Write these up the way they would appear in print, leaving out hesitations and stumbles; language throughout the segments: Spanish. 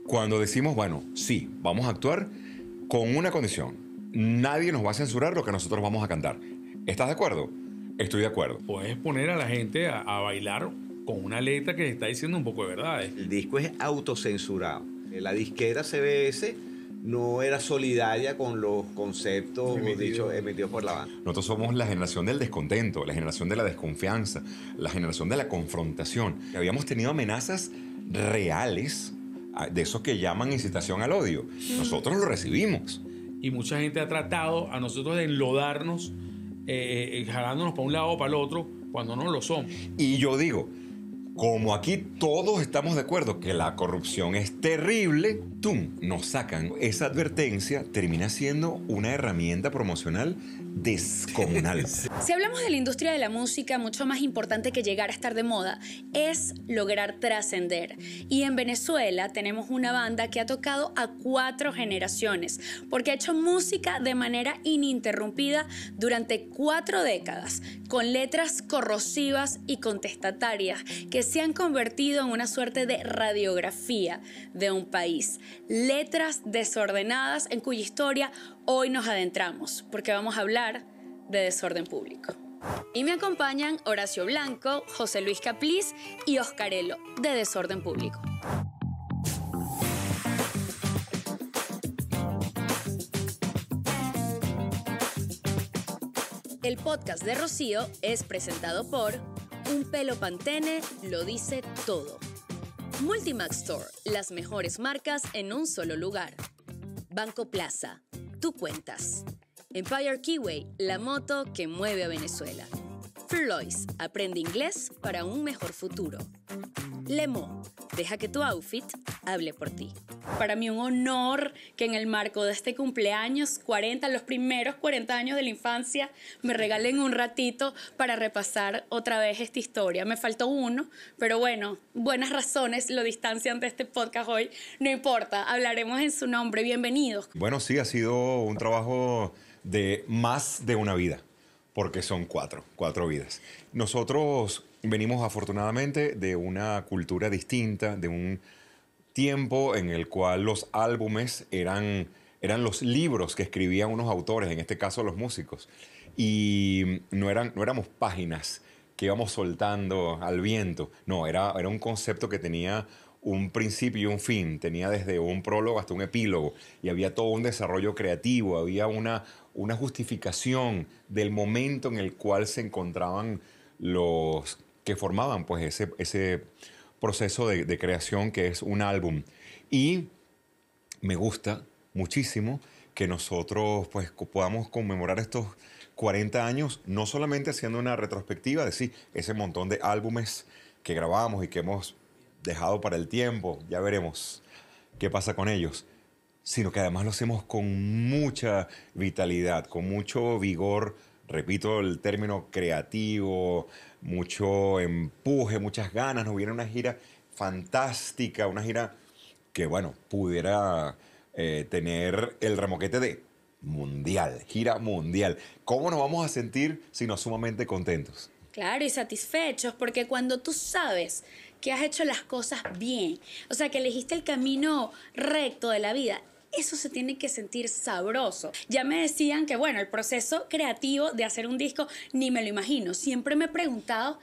Cuando decimos, bueno, sí, vamos a actuar con una condición. Nadie nos va a censurar lo que nosotros vamos a cantar. ¿Estás de acuerdo? Estoy de acuerdo. Puedes poner a la gente a bailar con una letra que está diciendo un poco de verdades. El disco es autocensurado. La disquera CBS no era solidaria con los conceptos emitidos por la banda. Nosotros somos la generación del descontento, la generación de la desconfianza, la generación de la confrontación. Habíamos tenido amenazas reales, de esos que llaman incitación al odio. Nosotros lo recibimos. Y mucha gente ha tratado a nosotros de enlodarnos, jalándonos para un lado o para el otro, cuando no lo somos. Y yo digo, como aquí todos estamos de acuerdo que la corrupción es terrible, ¡tum!, nos sacan. Esa advertencia termina siendo una herramienta promocional descomunal. Si hablamos de la industria de la música, mucho más importante que llegar a estar de moda es lograr trascender. Y en Venezuela tenemos una banda que ha tocado a 4 generaciones, porque ha hecho música de manera ininterrumpida durante 4 décadas, con letras corrosivas y contestatarias que se han convertido en una suerte de radiografía de un país. Letras desordenadas en cuya historia hoy nos adentramos, porque vamos a hablar de desorden público. Y me acompañan Horacio Blanco, José Luis Capliz y Oscarello, de Desorden Público. El podcast de Rocío es presentado por Un Pelo Pantene lo dice todo. Multimax Store, las mejores marcas en un solo lugar. Banco Plaza, tú cuentas. Empire Keyway, la moto que mueve a Venezuela. Furlois, aprende inglés para un mejor futuro. Lemo, deja que tu outfit hable por ti. Para mí un honor que en el marco de este cumpleaños 40, los primeros 40 años de la infancia, me regalen un ratito para repasar otra vez esta historia. Me faltó uno, pero bueno, buenas razones lo distancian de este podcast hoy. No importa, hablaremos en su nombre. Bienvenidos. Bueno, sí, ha sido un trabajo de más de una vida, porque son 4 vidas. Nosotros venimos afortunadamente de una cultura distinta, de un tiempo en el cual los álbumes eran los libros que escribían unos autores, en este caso los músicos, y no éramos páginas que íbamos soltando al viento. No, era un concepto que tenía un principio y un fin, tenía desde un prólogo hasta un epílogo, y había todo un desarrollo creativo, había una justificación del momento en el cual se encontraban los que formaban pues ese proceso de creación que es un álbum. Y me gusta muchísimo que nosotros pues podamos conmemorar estos 40 años, no solamente haciendo una retrospectiva de sí, ese montón de álbumes que grabamos y que hemos dejado para el tiempo, ya veremos qué pasa con ellos, sino que además lo hacemos con mucha vitalidad, con mucho vigor, repito el término creativo, mucho empuje, muchas ganas. Nos viene una gira fantástica, una gira que, bueno, pudiera tener el remoquete de mundial, gira mundial. ¿Cómo nos vamos a sentir si no sumamente contentos? Claro, y satisfechos, porque cuando tú sabes que has hecho las cosas bien, o sea, que elegiste el camino recto de la vida, eso se tiene que sentir sabroso. Ya me decían que, bueno, el proceso creativo de hacer un disco ni me lo imagino. Siempre me he preguntado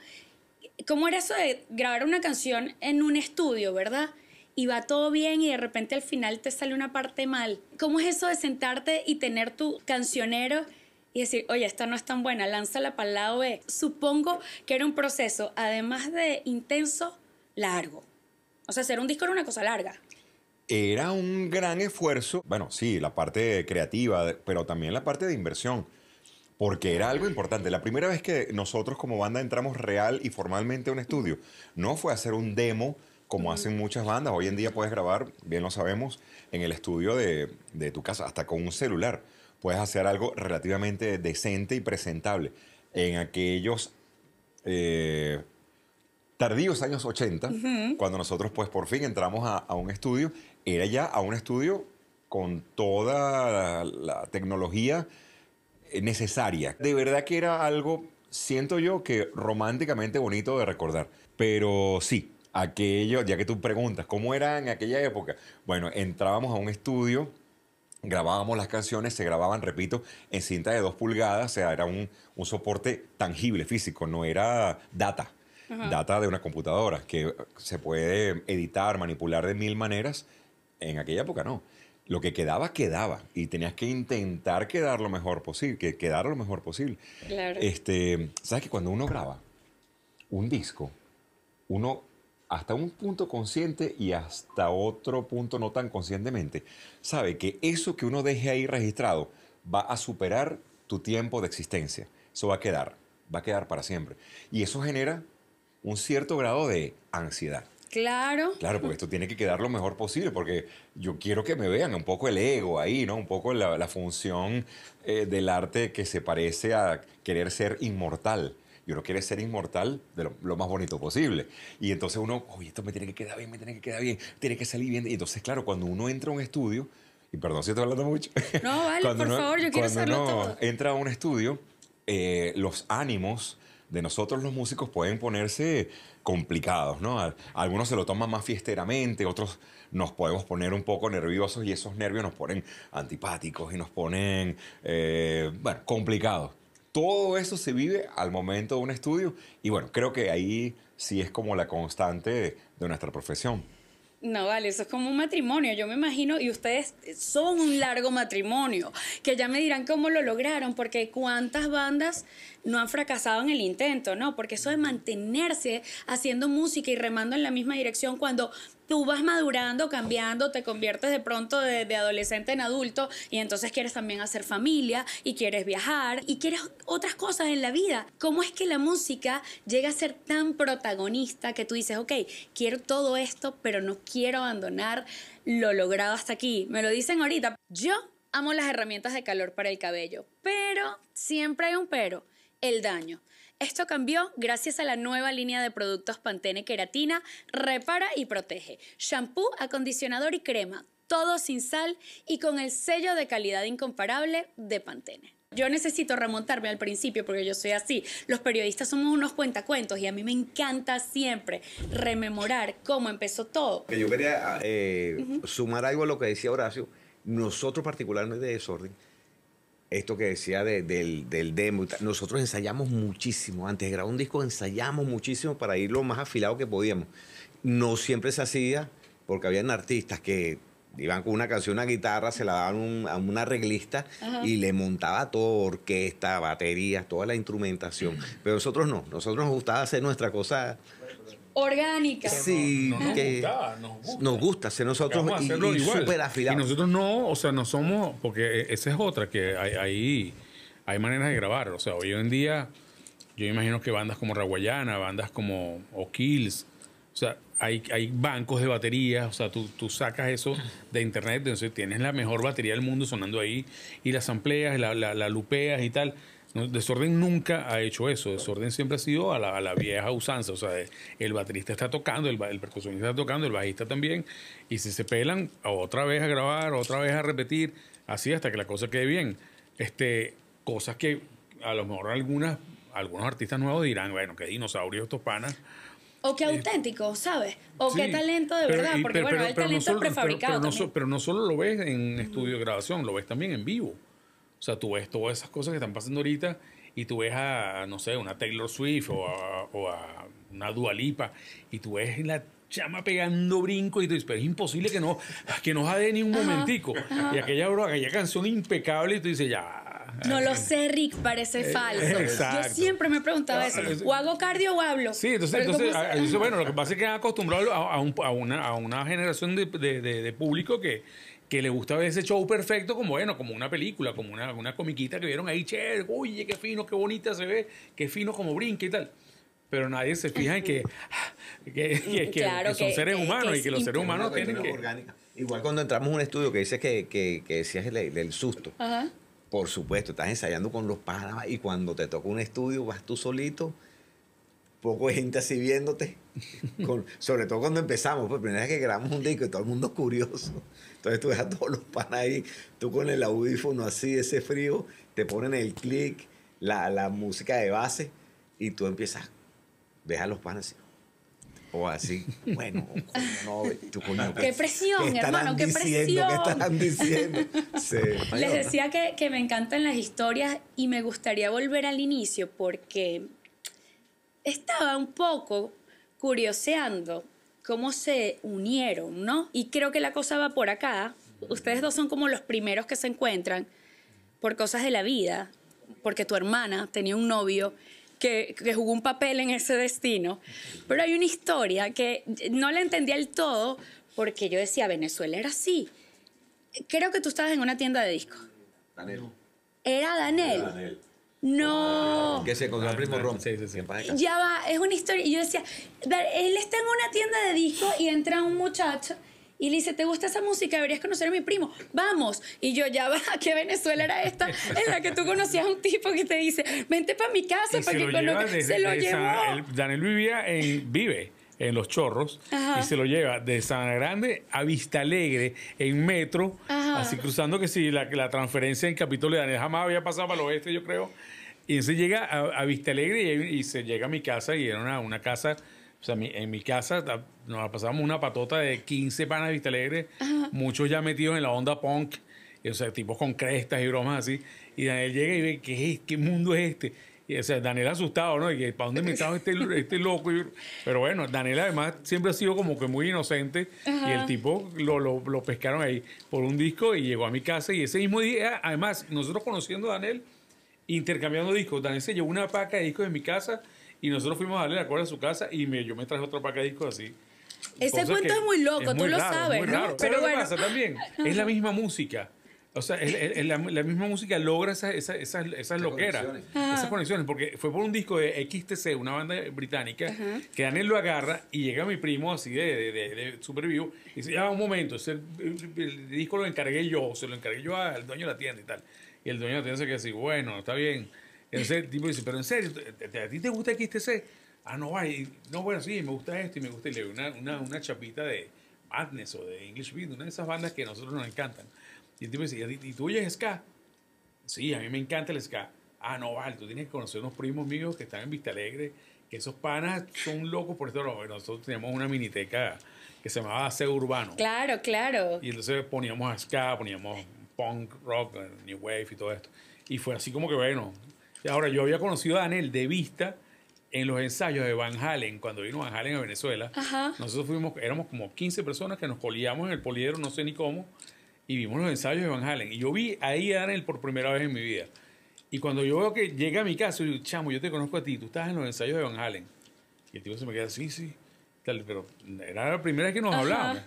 cómo era eso de grabar una canción en un estudio, ¿verdad? Y va todo bien y de repente al final te sale una parte mal. ¿Cómo es eso de sentarte y tener tu cancionero y decir, oye, esta no es tan buena, lánzala para el lado B? Supongo que era un proceso, además de intenso, largo. O sea, hacer un disco era una cosa larga. Era un gran esfuerzo, bueno, sí, la parte creativa, pero también la parte de inversión, porque era algo importante. La primera vez que nosotros como banda entramos real y formalmente a un estudio, no fue hacer un demo como hacen muchas bandas. Hoy en día puedes grabar, bien lo sabemos, en el estudio de tu casa, hasta con un celular. Puedes hacer algo relativamente decente y presentable. En aquellos tardíos años 80, cuando nosotros pues por fin entramos a un estudio, era ya a un estudio con toda la tecnología necesaria. De verdad que era algo, siento yo, que románticamente bonito de recordar. Pero sí, aquello, ya que tú preguntas, ¿cómo era en aquella época? Bueno, entrábamos a un estudio, grabábamos las canciones, se grababan, repito, en cinta de 2 pulgadas, o sea, era un soporte tangible, físico, no era data, data de una computadora, que se puede editar, manipular de 1000 maneras. En aquella época no. Lo que quedaba, quedaba. Y tenías que intentar quedar lo mejor posible, que quedara lo mejor posible. Claro. ¿Sabes que cuando uno graba un disco, uno hasta un punto consciente y hasta otro punto no tan conscientemente, sabe que eso que uno deje ahí registrado va a superar tu tiempo de existencia. Eso va a quedar para siempre. Y eso genera un cierto grado de ansiedad. Claro. Claro, porque esto tiene que quedar lo mejor posible, porque yo quiero que me vean un poco el ego ahí, ¿no? Un poco la función del arte que se parece a querer ser inmortal. Y uno quiere ser inmortal de lo más bonito posible. Y entonces uno, oye, esto me tiene que quedar bien, me tiene que quedar bien, tiene que salir bien. Y entonces, claro, cuando uno entra a un estudio, y perdón si estoy hablando mucho. No, vale, por favor, yo quiero saberlo todo. Cuando uno entra a un estudio, los ánimos de nosotros los músicos pueden ponerse complicados, ¿no? Algunos se lo toman más fiesteramente, otros nos podemos poner un poco nerviosos y esos nervios nos ponen antipáticos y nos ponen, bueno, complicados. Todo eso se vive al momento de un estudio y bueno, creo que ahí sí es como la constante de nuestra profesión. No, vale, eso es como un matrimonio, yo me imagino, y ustedes son un largo matrimonio, que ya me dirán cómo lo lograron, porque cuántas bandas no han fracasado en el intento, ¿no? Porque eso de mantenerse haciendo música y remando en la misma dirección cuando tú vas madurando, cambiando, te conviertes de pronto de adolescente en adulto y entonces quieres también hacer familia y quieres viajar y quieres otras cosas en la vida. ¿Cómo es que la música llega a ser tan protagonista que tú dices, ok, quiero todo esto, pero no quiero abandonar lo logrado hasta aquí? Me lo dicen ahorita. Yo amo las herramientas de calor para el cabello, pero siempre hay un pero, el daño. Esto cambió gracias a la nueva línea de productos Pantene Keratina, repara y protege. Shampoo, acondicionador y crema, todo sin sal y con el sello de calidad incomparable de Pantene. Yo necesito remontarme al principio porque yo soy así. Los periodistas somos unos cuentacuentos y a mí me encanta siempre rememorar cómo empezó todo. Que yo quería sumar algo a lo que decía Horacio. Nosotros particularmente de Desorden, esto que decía del demo, nosotros ensayamos muchísimo. Antes de grabar un disco ensayamos muchísimo para ir lo más afilado que podíamos. No siempre se hacía porque habían artistas que iban con una canción, una guitarra, se la daban a un arreglista y le montaba todo, orquesta, baterías, toda la instrumentación. Pero nosotros no, nosotros nos gustaba hacer nuestra cosa orgánica. Sí, nos gusta. Nos gusta ser nosotros y súper afilados. Y nosotros no, o sea, no somos, porque esa es otra, que hay maneras de grabar. O sea, hoy en día, yo imagino que bandas como Raguayana, bandas como O'Kills, o sea, hay bancos de baterías, o sea, tú sacas eso de internet, entonces tienes la mejor batería del mundo sonando ahí, y las amplias, la lupeas y tal. Desorden nunca ha hecho eso. Desorden siempre ha sido a la vieja usanza. O sea, el baterista está tocando, el percusionista está tocando, el bajista también. Y si se pelan, otra vez a grabar, otra vez a repetir, así hasta que la cosa quede bien. Cosas que a lo mejor algunos artistas nuevos dirán, bueno, qué dinosaurios estos panas. O qué auténtico, ¿sabes? O Sí, qué talento de verdad. Porque bueno, el talento es prefabricado. Pero no solo lo ves en estudio de grabación, lo ves también en vivo. O sea, tú ves todas esas cosas que están pasando ahorita y tú ves a, no sé, una Taylor Swift o a una Dua Lipa y tú ves la chama pegando brinco y tú dices, pero es imposible que no jade ni un momentico. Y aquella canción impecable y tú dices, ya. No lo sé, Rick, parece falso. Exacto. Yo siempre me preguntaba eso. ¿O hago cardio o hablo? Sí, entonces bueno, lo que pasa es que han acostumbrado a una generación de público que le gusta ver ese show perfecto como una película, como una comiquita que vieron ahí, che, oye, qué fino, qué bonita se ve, qué fino como brinca y tal. Pero nadie se fija en que son seres humanos y que los seres humanos tienen que... Orgánica. Igual cuando entramos a un estudio que dices que decías del susto. Ajá. Por supuesto, estás ensayando con los panas y cuando te toca un estudio vas tú solito, poco gente así viéndote, sobre todo cuando empezamos, pues primera vez que grabamos un disco y todo el mundo curioso. Entonces tú ves a todos los panas ahí, tú con el audífono así, ese frío, te ponen el click, la música de base y tú empiezas, ves a los panas así. o así. Bueno, coño, no, tú, coño, Qué presión, ¿qué estarán hermano, qué diciendo? presión. ¿Qué estarán diciendo? Sí. Les decía que me encantan las historias y me gustaría volver al inicio porque estaba un poco curioseando cómo se unieron, ¿no? Y creo que la cosa va por acá. Ustedes dos son como los primeros que se encuentran por cosas de la vida, porque tu hermana tenía un novio que jugó un papel en ese destino. Pero hay una historia que no la entendía del todo porque yo decía, Venezuela era así. Creo que tú estabas en una tienda de discos. Daniel. ¿Era Daniel? No. Que se encontró el primo Ron. Sí, sí, sí. En paz descanse. Ya va, es una historia. Y yo decía, él está en una tienda de discos y entra un muchacho y le dice, ¿te gusta esa música? Deberías conocer a mi primo. Vamos. Y yo, ya va, ¿qué Venezuela era esta? En la que tú conocías a un tipo que te dice, vente para mi casa Y para que conozcas. Se lo llevó. Daniel vive en Los Chorros. Ajá. Y se lo lleva de Sabana Grande a Vista Alegre en metro, Ajá. así cruzando que si la transferencia en Capitolio de Daniel jamás había pasado para el oeste, yo creo. Y entonces llega a Vista Alegre y se llega a mi casa y era una casa, o sea, en mi casa nos pasábamos una patota de 15 panas de Vista Alegre, muchos ya metidos en la onda punk, y, o sea, tipos con crestas y bromas así. Y Daniel llega y ve, ¿qué mundo es este? Y, o sea, Daniel asustado, ¿no? Y que, ¿para dónde me estaba este loco? Pero bueno, Daniel además siempre ha sido como que muy inocente. Y el tipo lo pescaron ahí por un disco y llegó a mi casa. Y ese mismo día, además, nosotros conociendo a Daniel, intercambiando discos. Daniel se llevó una paca de discos de mi casa y nosotros fuimos a darle la cuerda a su casa y yo me traje otra paca de discos así. Ese Cosa cuento que es muy loco, tú lo raro, sabes, muy ¿no? raro. Pero Pero bueno. ¿qué pasa también? Es la misma música. O sea, la misma música logra esas loqueras, conexiones. esas conexiones, porque fue por un disco de XTC, una banda británica, que Daniel lo agarra y llega mi primo así de super vivo y dice, ya un momento, el disco lo encargué yo, se lo encargué yo al dueño de la tienda y tal. Y el dueño de la tienda se queda así, bueno, está bien. Entonces el tipo dice, pero en serio, ¿a ti te gusta XTC? Ah, no, no, bueno, sí, me gusta esto y me gusta. Y le doy una chapita de Madness o de English Beat, una de esas bandas que a nosotros nos encantan. Y el tipo dice, ¿y tú oyes ska? Sí, a mí me encanta el ska. Ah, no, vale, tú tienes que conocer unos primos míos que están en Vista Alegre, que esos panas son locos por esto. Nosotros teníamos una miniteca que se llamaba Aseo Urbano. Claro, claro. Y entonces poníamos a ska, poníamos punk, rock, new wave y todo esto. Y fue así como que, bueno. Y ahora, yo había conocido a Daniel de vista en los ensayos de Van Halen, cuando vino Van Halen a Venezuela. Ajá. Nosotros éramos como 15 personas que nos colíamos en el poliedro, no sé ni cómo, y vimos los ensayos de Van Halen. Y yo vi ahí a Daniel por primera vez en mi vida. Y cuando yo veo que llega a mi casa, yo digo, chamo, yo te conozco a ti, tú estás en los ensayos de Van Halen. Y el tipo se me queda, sí, tal, pero era la primera vez que nos hablábamos.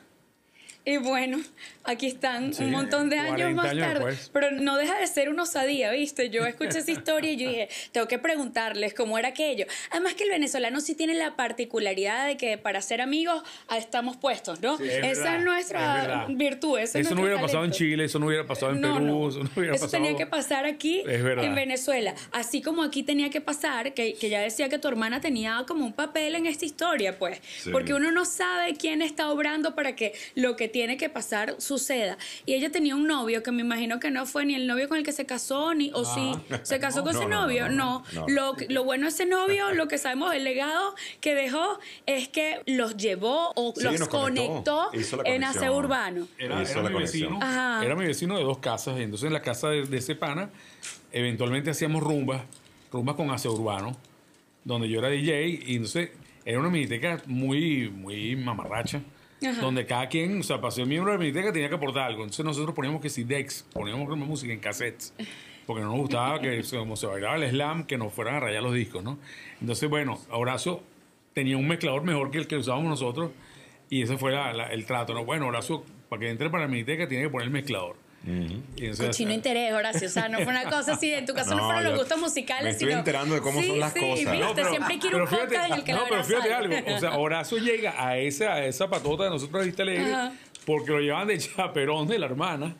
Y bueno, aquí están Sí, un montón de años 40 más años tarde. después. Pero no deja de ser una osadía, ¿viste? Yo escuché esa historia y yo dije, tengo que preguntarles cómo era aquello. Además que el venezolano sí tiene la particularidad de que para ser amigos estamos puestos, ¿no? Sí, es esa verdad, es nuestra es verdad. virtud. Ese es Eso no nuestro hubiera pasado en talento. Chile, eso no hubiera pasado en Perú, No. eso no hubiera Eso pasado. tenía que pasar aquí Es verdad. en Venezuela. Así como aquí tenía que pasar, que ya decía que tu hermana tenía como un papel en esta historia, pues. Sí. Porque uno no sabe quién está obrando para que lo que tiene que pasar suceda. Y ella tenía un novio que me imagino que no fue ni el novio con el que se casó, ni o sí, se casó con No, ese no, novio. No. Lo bueno de ese novio, lo que sabemos del legado que dejó, es que los llevó o Sí, los nos conectó hizo la en conexión. Aseo Urbano. Era Hizo la mi conexión. vecino. Ajá. Era mi vecino de 2 casas. Y entonces en la casa de ese pana, eventualmente hacíamos rumbas con Aseo Urbano, donde yo era DJ. Y entonces era una miniteca muy, muy mamarracha. Ajá. Donde cada quien, o sea, para ser miembro de la miniteca tenía que aportar algo. Entonces nosotros poníamos que si decks, poníamos música en cassettes. Porque no nos gustaba que, como se bailaba el slam, que nos fueran a rayar los discos, ¿no? Entonces, bueno, Horacio tenía un mezclador mejor que el que usábamos nosotros. Y ese fue el trato, ¿no? Bueno, Horacio, para que entre para la miniteca, tiene que poner el mezclador. Y entonces, Cochino interés, Horacio. O sea, no fue una cosa así. En tu caso no, No, fueron los yo gustos musicales, me estoy sino... enterando de cómo son las cosas. Sí, viste, No, siempre quiero un podcast en el que la pero verdad fíjate salga. algo. O sea, Horacio llega a esa patota de nosotros de Vista Alegre Ajá. porque lo llevan de chaperón de la hermana.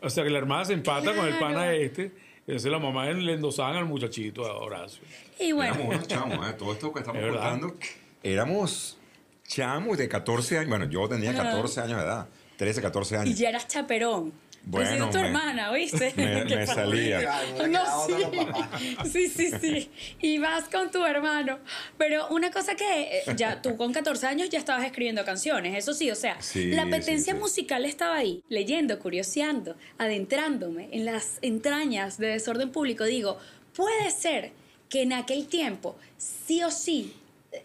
O sea, que la hermana se empata con el pana este. Entonces la mamá le endosaban al muchachito, a Horacio. Y bueno, Éramos unos chamos, ¿eh? Todo esto que estamos Es verdad. contando, éramos chamos de 14 años. Bueno, yo tenía 14 años de edad, 13, 14 y años. ya eras chaperón. Bueno, tu hermana, ¿oíste? me Qué salía. No, sí. Y vas con tu hermano. Pero una cosa que ya tú con 14 años ya estabas escribiendo canciones, eso sí, o sea, Sí, la apetencia sí. musical estaba ahí, leyendo, curioseando, adentrándome en las entrañas de Desorden Público. Digo, puede ser que en aquel tiempo, sí o sí,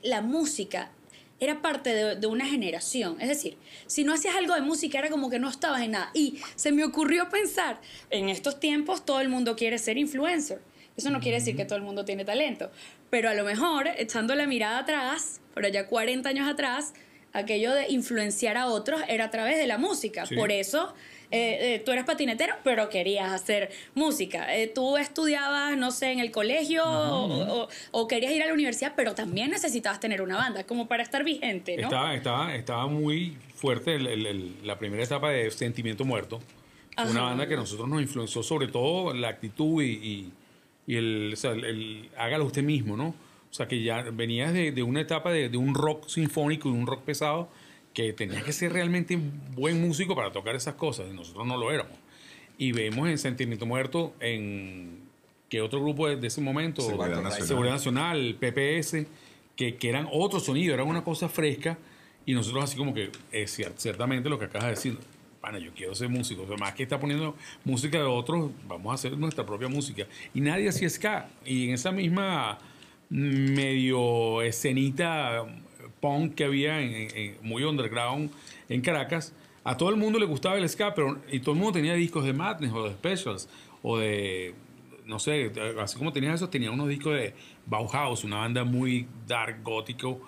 la música era parte de una generación. Es decir, si no hacías algo de música era como que no estabas en nada. Y se me ocurrió pensar, en estos tiempos todo el mundo quiere ser influencer. Eso no quiere decir que todo el mundo tiene talento. Pero a lo mejor, echando la mirada atrás, por allá 40 años atrás, aquello de influenciar a otros era a través de la música. Sí. Por eso tú eras patinetero, pero querías hacer música. Tú estudiabas, no sé, en el colegio o querías ir a la universidad, pero también necesitabas tener una banda, como para estar vigente, ¿no? Estaba muy fuerte la primera etapa de Sentimiento Muerto. Fue una Ajá. banda que a nosotros nos influenció sobre todo la actitud y o sea, hágalo usted mismo, ¿no? O sea, que ya venías de una etapa de un rock sinfónico y un rock pesado que tenías que ser realmente buen músico para tocar esas cosas, y nosotros no lo éramos. Y vemos en Sentimiento Muerto, en que otro grupo de ese momento, Seguridad Nacional. Seguridad Nacional, PPS, que eran otro sonido, eran una cosa fresca, y nosotros así como que, ciertamente lo que acabas de decir, pana, yo quiero ser músico, o sea, más que está poniendo música de otros, vamos a hacer nuestra propia música. Y nadie hacía ska, y en esa misma medio escenita punk que había muy underground en Caracas, a todo el mundo le gustaba el ska, y todo el mundo tenía discos de Madness o de Specials o de, no sé, así como tenías eso, tenía unos discos de Bauhaus, una banda muy dark, gótico,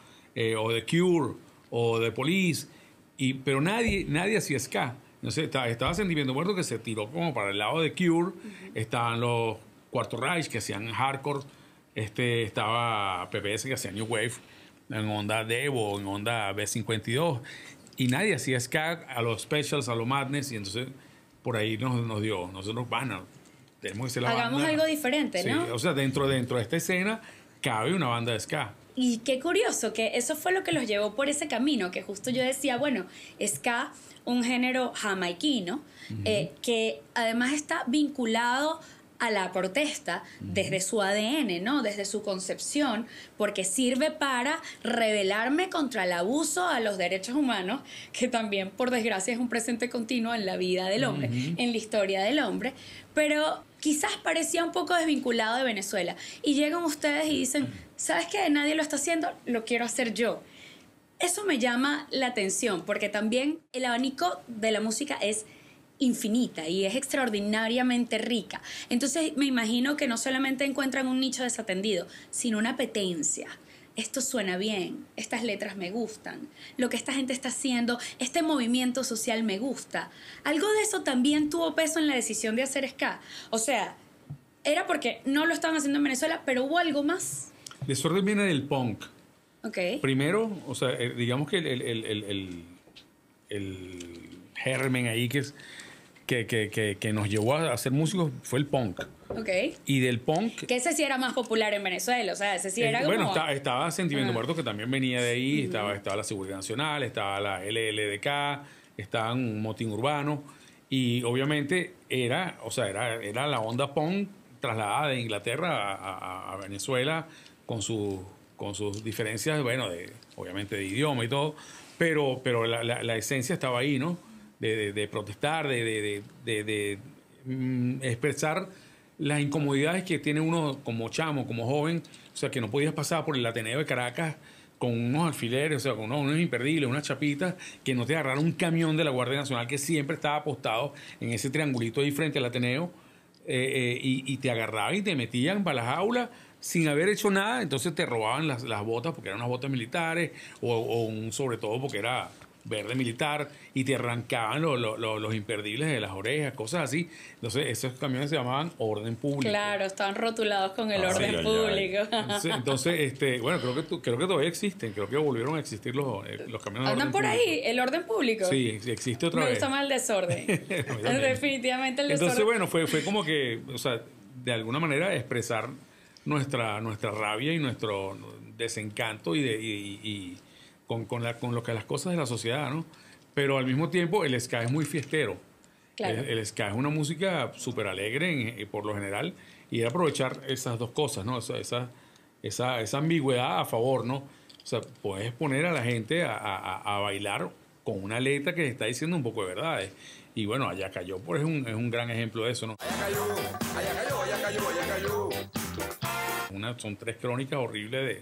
o de Cure o de Police, pero nadie hacía ska. Entonces estaba Sentimiento Muerto, que se tiró como para el lado de Cure. Estaban los Cuarto Reich, que hacían hardcore. Estaba PPS, que hacía New Wave en onda Devo, en onda B52, y nadie hacía ska, a los Specials, a los Madness, y entonces por ahí nos dio, nosotros, bueno, tenemos que ser la Hagamos banda. algo diferente, Sí, ¿no? o sea, dentro de esta escena cabe una banda de ska. Y qué curioso que eso fue lo que los llevó por ese camino, que justo yo decía, bueno, ska, un género jamaiquino, que además está vinculado a la protesta desde su ADN, ¿no? Desde su concepción, porque sirve para rebelarme contra el abuso a los derechos humanos, que también, por desgracia, es un presente continuo en la vida del hombre, en la historia del hombre, pero quizás parecía un poco desvinculado de Venezuela. Y llegan ustedes y dicen, ¿sabes qué? Nadie lo está haciendo, lo quiero hacer yo. Eso me llama la atención, porque también el abanico de la música es infinita y es extraordinariamente rica. Entonces me imagino que no solamente encuentran un nicho desatendido, sino una apetencia. Esto suena bien, estas letras me gustan, lo que esta gente está haciendo, este movimiento social me gusta. Algo de eso también tuvo peso en la decisión de hacer ska. O sea, era porque no lo estaban haciendo en Venezuela, pero hubo algo más. Desorden viene del punk. Ok. Primero, o sea, digamos que el germen ahí que nos llevó a ser músicos fue el punk. Ok. Y del punk... Que ese sí era más popular en Venezuela, o sea, ese sí era como... Bueno, estaba Sentimiento Ajá. Muerto, que también venía de ahí, estaba la Seguridad Nacional, estaba la LLDK, estaba un motín urbano, y obviamente era la onda punk trasladada de Inglaterra a Venezuela con sus diferencias, bueno, obviamente de idioma y todo, pero la esencia estaba ahí, ¿no? De protestar, de expresar las incomodidades que tiene uno como chamo, como joven, o sea, que no podías pasar por el Ateneo de Caracas con unos alfileres, o sea, con unos imperdibles, unas chapitas, que no te agarrara un camión de la Guardia Nacional que siempre estaba apostado en ese triangulito ahí frente al Ateneo, y te agarraban y te metían para las aulas sin haber hecho nada. Entonces te robaban las botas porque eran unas botas militares, o sobre todo porque era verde militar, y te arrancaban los imperdibles de las orejas, cosas así. Entonces esos camiones se llamaban orden público. Claro, estaban rotulados con el Ah, orden sí, público. Entonces, bueno, creo que todavía existen, creo que volvieron a existir los camiones de ¿Andan orden por público. ahí el orden público? Sí, existe otra Me vez. gusta más el desorden. también. Definitivamente el desorden. Entonces, bueno, fue como que, o sea, de alguna manera expresar nuestra rabia y nuestro desencanto y con lo que las cosas de la sociedad, ¿no? Pero al mismo tiempo el ska es muy fiestero. Claro. El ska es una música súper alegre por lo general y era aprovechar esas dos cosas, ¿no? Esa ambigüedad a favor, ¿no? O sea, puedes poner a la gente a bailar con una letra que está diciendo un poco de verdades. Y bueno, Allá Cayó pues, es un gran ejemplo de eso, ¿no? Allá cayó, allá cayó, allá cayó, allá cayó. Son 3 crónicas horribles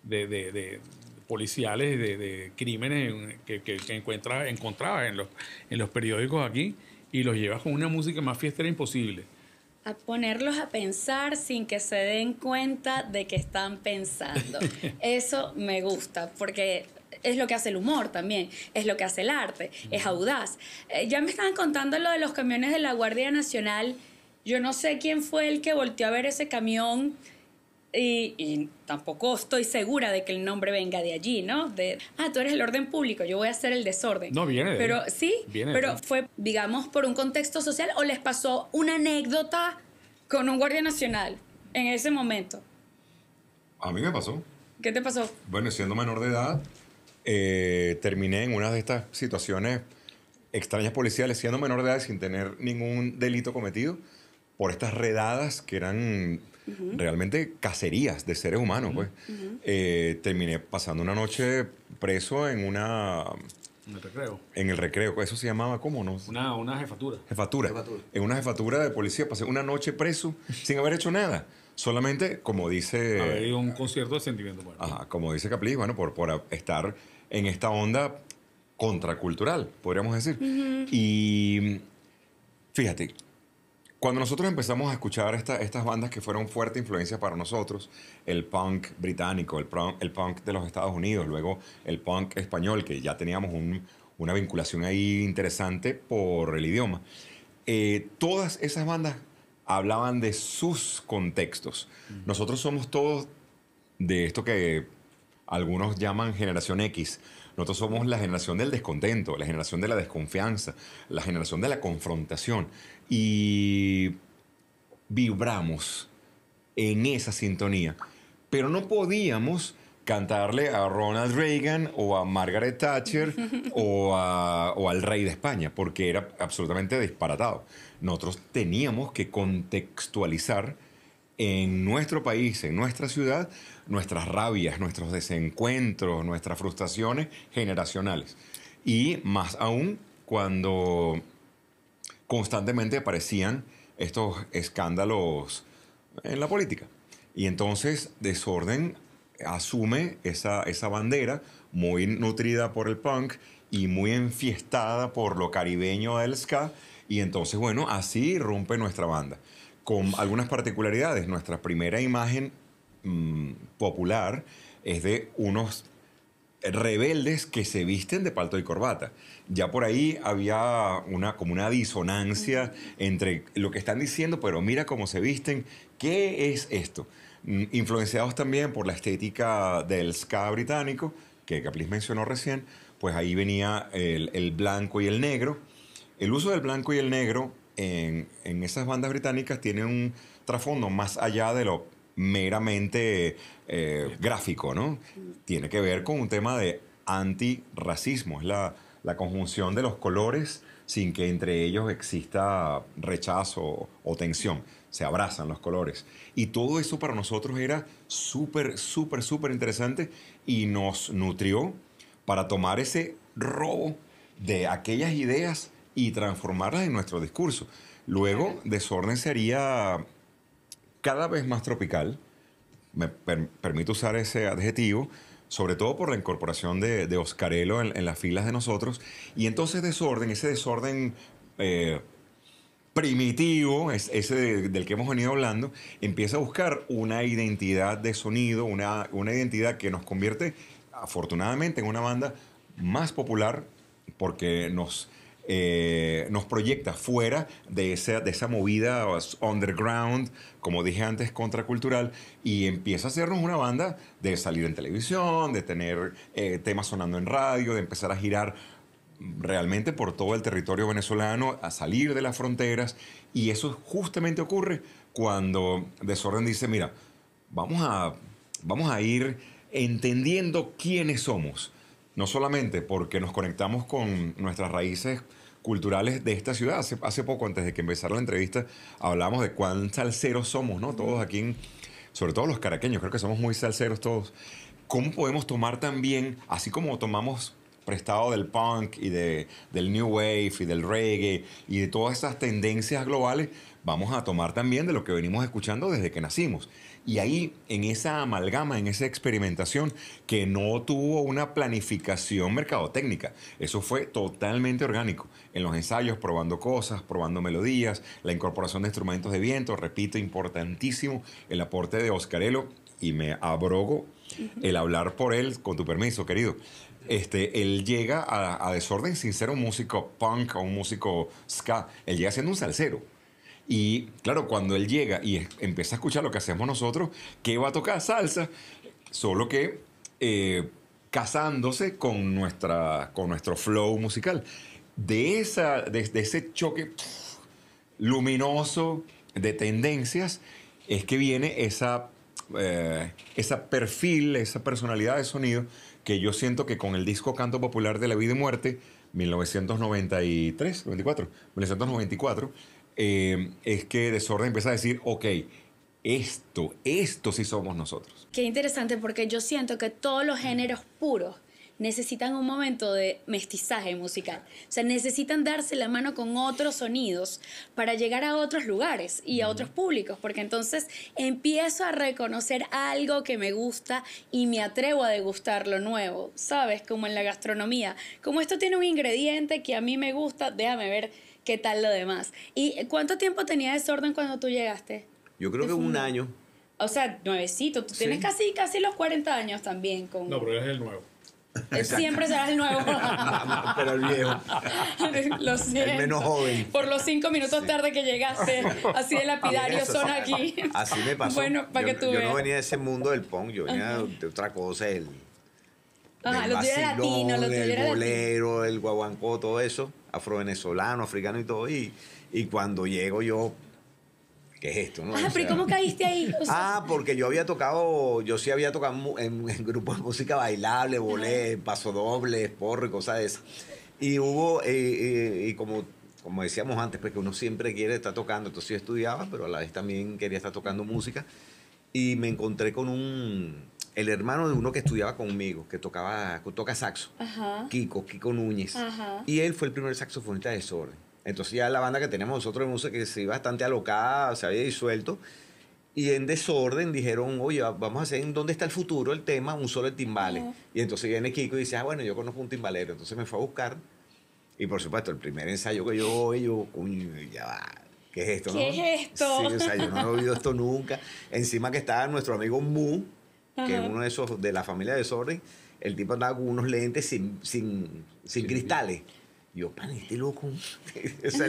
de policiales, de crímenes que encontrabas en los periódicos aquí y los llevas con una música más fiestera imposible. A ponerlos a pensar sin que se den cuenta de que están pensando. Eso me gusta, porque es lo que hace el humor también, es lo que hace el arte, es audaz. Ya me estaban contando lo de los camiones de la Guardia Nacional. Yo no sé quién fue el que volteó a ver ese camión y tampoco estoy segura de que el nombre venga de allí, ¿no? Tú eres el orden público, yo voy a hacer el desorden. No, viene de Pero ahí. sí, Viene de pero ahí. fue, digamos, por un contexto social o les pasó una anécdota con un guardia nacional en ese momento. A mí me pasó. ¿Qué te pasó? Bueno, siendo menor de edad, terminé en una de estas situaciones extrañas policiales, siendo menor de edad sin tener ningún delito cometido, por estas redadas que eran realmente cacerías de seres humanos. Pues. Terminé pasando una noche preso en En el recreo. en el recreo. Eso se llamaba, ¿cómo no? Una jefatura. Jefatura. En una jefatura de policía pasé una noche preso sin haber hecho nada. Solamente, como dice... Haber ido a un concierto de sentimiento. Bueno. Ajá, como dice Caplis, bueno, por estar en esta onda contracultural, podríamos decir. Y fíjate, cuando nosotros empezamos a escuchar estas bandas que fueron fuerte influencia para nosotros, el punk británico, el punk de los Estados Unidos, luego el punk español, que ya teníamos una vinculación ahí interesante por el idioma, todas esas bandas hablaban de sus contextos. Nosotros somos todos de esto que algunos llaman generación X. Nosotros somos la generación del descontento, la generación de la desconfianza, la generación de la confrontación. Y vibramos en esa sintonía. Pero no podíamos cantarle a Ronald Reagan o a Margaret Thatcher o al rey de España, porque era absolutamente disparatado. Nosotros teníamos que contextualizar en nuestro país, en nuestra ciudad, nuestras rabias, nuestros desencuentros, nuestras frustraciones generacionales. Y más aún cuando constantemente aparecían estos escándalos en la política. Y entonces Desorden asume esa bandera muy nutrida por el punk y muy enfiestada por lo caribeño del ska. Y entonces, bueno, así rompe nuestra banda. Con algunas particularidades. Nuestra primera imagen popular es de unos rebeldes que se visten de palto y corbata. Ya por ahí había como una disonancia entre lo que están diciendo, pero mira cómo se visten. ¿Qué es esto? Influenciados también por la estética del ska británico, que Caplis mencionó recién, pues ahí venía el blanco y el negro. El uso del blanco y el negro en esas bandas británicas tiene un trasfondo más allá de lo meramente gráfico, ¿no? Tiene que ver con un tema de antirracismo. Es la conjunción de los colores sin que entre ellos exista rechazo o tensión. Se abrazan los colores. Y todo eso para nosotros era súper, súper, súper interesante y nos nutrió para tomar ese robo de aquellas ideas y transformarlas en nuestro discurso. Luego, Desorden sería cada vez más tropical. Me permito usar ese adjetivo, sobre todo por la incorporación de Oscarello en las filas de nosotros. Y entonces Desorden, ese desorden primitivo, ese del que hemos venido hablando, empieza a buscar una identidad de sonido, una identidad que nos convierte, afortunadamente, en una banda más popular porque nos proyecta fuera de esa movida underground, como dije antes, contracultural, y empieza a hacernos una banda de salir en televisión, de tener temas sonando en radio, de empezar a girar realmente por todo el territorio venezolano, a salir de las fronteras, y eso justamente ocurre cuando Desorden dice, mira, vamos a ir entendiendo quiénes somos, no solamente porque nos conectamos con nuestras raíces culturales de esta ciudad. Hace poco, antes de que empezara la entrevista, hablamos de cuán salseros somos, ¿no? Todos aquí, sobre todo los caraqueños, creo que somos muy salseros todos. ¿Cómo podemos tomar también, así como tomamos prestado del punk y del new wave y del reggae y de todas estas tendencias globales, vamos a tomar también de lo que venimos escuchando desde que nacimos? Y ahí, en esa amalgama, en esa experimentación que no tuvo una planificación mercadotécnica, eso fue totalmente orgánico. En los ensayos, probando cosas, probando melodías, la incorporación de instrumentos de viento, repito, importantísimo el aporte de Oscarelo, y me abrogo el hablar por él, con tu permiso, querido. Él llega a Desorden sin ser un músico punk o un músico ska, él llega siendo un salsero. Y claro, cuando él llega y empieza a escuchar lo que hacemos nosotros, que va a tocar salsa, solo que casándose con nuestro flow musical. De ese choque luminoso de tendencias es que viene esa perfil, esa personalidad de sonido que yo siento que con el disco Canto Popular de la Vida y Muerte, 1994, es que Desorden empieza a decir, ok, esto sí somos nosotros. Qué interesante, porque yo siento que todos los géneros puros necesitan un momento de mestizaje musical. O sea, necesitan darse la mano con otros sonidos para llegar a otros lugares y a otros públicos, porque entonces empiezo a reconocer algo que me gusta y me atrevo a degustar lo nuevo, ¿sabes? Como en la gastronomía. Como esto tiene un ingrediente que a mí me gusta, déjame ver qué tal lo demás. ¿Y cuánto tiempo tenía Desorden cuando tú llegaste? Yo creo que un año. O sea, nuevecito. Tú tienes casi los 40 años también. No, pero es el nuevo. Siempre serás el nuevo. Pero el viejo. Lo siento. El menos joven. Por los 5 minutos tarde que llegaste, así de lapidario son aquí. Así me pasó. Bueno, para que tú Yo veas. no venía de ese mundo del punk, yo venía de otra cosa, Ajá, del lo tuyo era vacilón, latino, lo tuyo el era bolero, el guaguancó, todo eso, afrovenezolano, africano y todo. Y cuando llego yo, ¿qué es esto? ¿No? Ajá, pero ¿y cómo caíste ahí? O sea, Porque yo sí había tocado en grupos de música bailable, bolero, pasodobles, porro y cosas de esas. Y hubo, y como decíamos antes, pues que uno siempre quiere estar tocando. Entonces yo estudiaba, pero a la vez también quería estar tocando música. Y me encontré con el hermano de uno que estudiaba conmigo, que toca saxo, ajá. Kiko Núñez. Ajá. Y él fue el primer saxofonista de Desorden. Entonces ya la banda que tenemos nosotros de música, que se iba bastante alocada, se había disuelto. Y en Desorden dijeron, oye, vamos a hacer en ¿Dónde está el futuro? El tema, un solo de timbales. Ajá. Y entonces viene Kiko y dice, bueno, yo conozco un timbalero. Entonces me fue a buscar. Y por supuesto, el primer ensayo que yo coño, ya va. ¿Qué es esto? ¿Qué no? es esto? Sí, o sea, yo no he oído esto nunca. Encima que estaba nuestro amigo Mu, que es uno de esos de la familia de Desorden. El tipo andaba con unos lentes sin cristales. Yo, pan, este loco. O sea,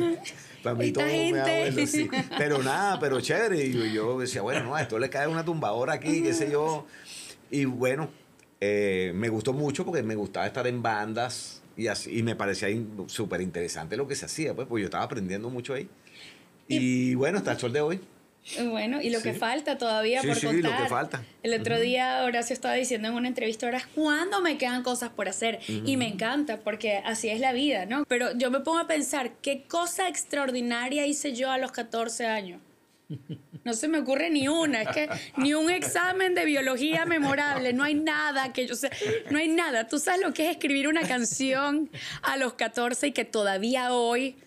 para mí Esta todo me da gente. bueno, sí. Pero nada, pero chévere. Y yo decía, bueno, no, a esto le cae una tumbadora aquí, qué sé yo. Y bueno, me gustó mucho porque me gustaba estar en bandas y así. Y me parecía súper interesante lo que se hacía, pues yo estaba aprendiendo mucho ahí. Y bueno, hasta el sol de hoy. Bueno, y lo que falta todavía por Sí, contar. lo que falta. El otro día Horacio estaba diciendo en una entrevista, ahora ¿cuándo me quedan cosas por hacer? Y me encanta, porque así es la vida, ¿no? Pero yo me pongo a pensar, ¿qué cosa extraordinaria hice yo a los 14 años? No se me ocurre ni una, es que ni un examen de biología memorable, no hay nada que yo sé, no hay nada. ¿Tú sabes lo que es escribir una canción a los 14 y que todavía hoy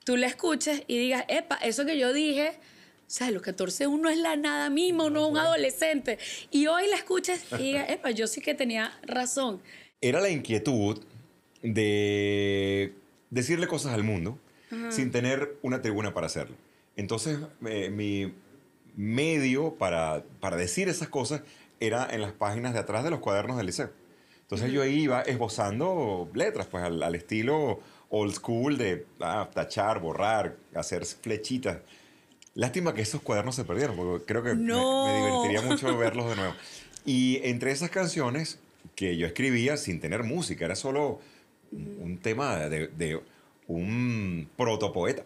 tú la escuches y digas, epa, eso que yo dije... O sea, a los 14 uno es la nada misma, uno es un adolescente. Y hoy la escuchas y digas, epa, yo sí que tenía razón. Era la inquietud de decirle cosas al mundo sin tener una tribuna para hacerlo. Entonces, mi medio para decir esas cosas era en las páginas de atrás de los cuadernos del liceo. Entonces yo iba esbozando letras, pues al estilo old school de tachar, borrar, hacer flechitas. Lástima que esos cuadernos se perdieron, porque creo que me divertiría mucho verlos de nuevo. Y entre esas canciones que yo escribía sin tener música, era solo un tema de un protopoeta.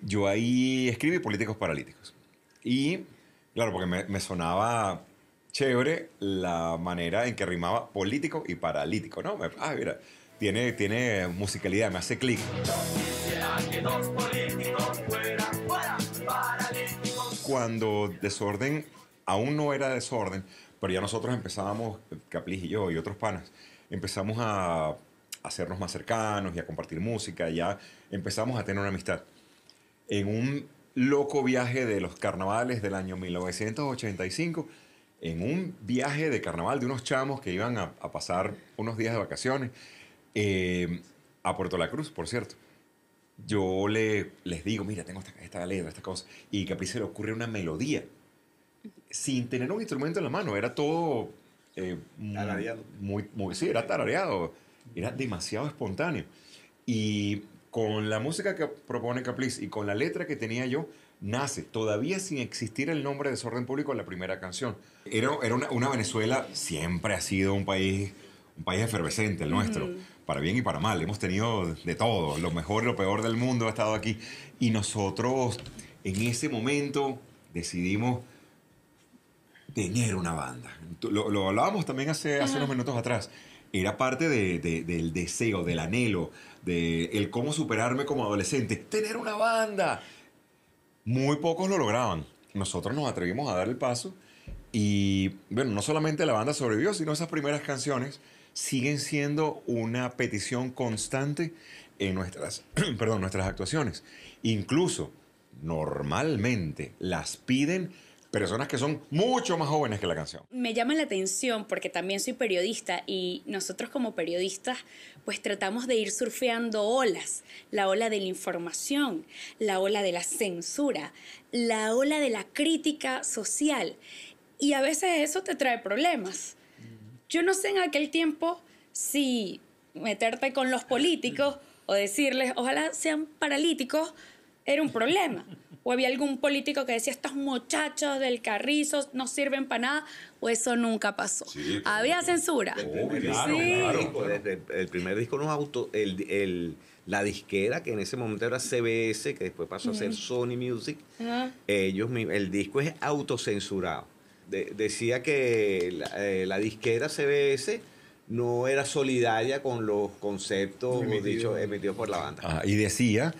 Yo ahí escribí Políticos Paralíticos. Y, claro, porque me sonaba chévere la manera en que rimaba político y paralítico, ¿no? Mira, tiene musicalidad, me hace clic. Cuando Desorden aún no era Desorden, pero ya nosotros empezábamos, Capliz y yo y otros panas, empezamos a hacernos más cercanos y a compartir música, ya empezamos a tener una amistad. En un loco viaje de los carnavales del año 1985, en un viaje de carnaval de unos chamos que iban a pasar unos días de vacaciones a Puerto La Cruz, por cierto. Yo les digo, mira, tengo esta letra, esta cosa, y que a Capriz se le ocurre una melodía, sin tener un instrumento en la mano, era todo Tarareado. sí, era tarareado, era demasiado espontáneo. Y con la música que propone Capriz y con la letra que tenía yo, nace, todavía sin existir el nombre de Desorden Público, la primera canción. Era una Venezuela, siempre ha sido un país efervescente, el nuestro, para bien y para mal. Hemos tenido de todo, lo mejor y lo peor del mundo ha estado aquí. Y nosotros, en ese momento, decidimos tener una banda. Lo hablábamos también hace unos minutos atrás. Era parte del deseo, del anhelo, del cómo superarme como adolescente. ¡Tener una banda! Muy pocos lo lograban. Nosotros nos atrevimos a dar el paso y, bueno, no solamente la banda sobrevivió, sino esas primeras canciones siguen siendo una petición constante en nuestras actuaciones. Incluso, normalmente, las piden personas que son mucho más jóvenes que la canción. Me llama la atención porque también soy periodista y nosotros como periodistas pues tratamos de ir surfeando olas. La ola de la información, la ola de la censura, la ola de la crítica social. Y a veces eso te trae problemas. Yo no sé en aquel tiempo si meterte con los políticos o decirles ojalá sean paralíticos era un problema. ¿O había algún político que decía estos muchachos del Carrizo no sirven para nada? ¿O eso nunca pasó? Sí, ¿Había censura? Claro, Sí. claro. Desde el primer disco la disquera, que en ese momento era CBS, que después pasó a ser Sony Music, Ajá. el disco es autocensurado. Decía que la disquera CBS no era solidaria con los conceptos emitidos por la banda. Y decía,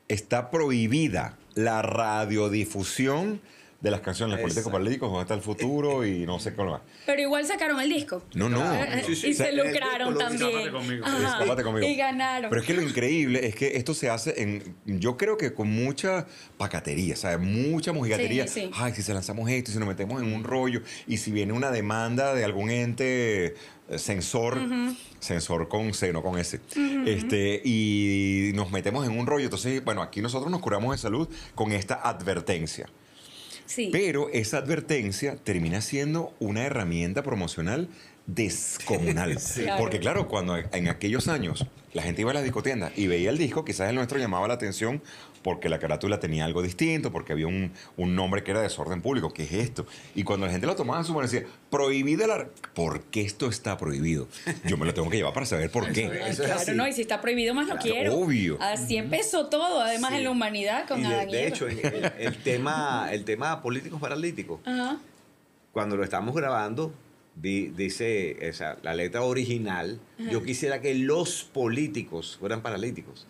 está prohibida la radiodifusión de las canciones de políticos paralíticos, ¿dónde está el futuro? Y no sé qué más. Pero igual sacaron el disco. No. Sí, sí. Y se lucraron El disco también. Escápate conmigo. Ajá. Escápate conmigo. Y ganaron. Pero es que lo increíble es que esto se hace yo creo que con mucha pacatería, ¿sabes? Mucha mojigatería. Sí, sí. Ay, si se lanzamos esto, si nos metemos en un rollo, y si viene una demanda de algún ente censor con C, no con S, y nos metemos en un rollo. Entonces, bueno, aquí nosotros nos curamos de salud con esta advertencia. Sí. Pero esa advertencia termina siendo una herramienta promocional descomunal. Claro. Porque claro, cuando en aquellos años la gente iba a las discotiendas y veía el disco, quizás el nuestro llamaba la atención porque la carátula tenía algo distinto, porque había un nombre que era Desorden Público. ¿Qué es esto? Y cuando la gente lo tomaba en su mano decía, prohibida la... ¿Por qué esto está prohibido? Yo me lo tengo que llevar para saber por qué. Eso es Claro, así. no, y si está prohibido más lo quiero. obvio. Así empezó todo, además Sí. en la humanidad con Y Adán y de Eva. hecho, el tema políticos paralíticos, Ajá. cuando lo estamos grabando, dice la letra original, yo quisiera que los políticos fueran paralíticos.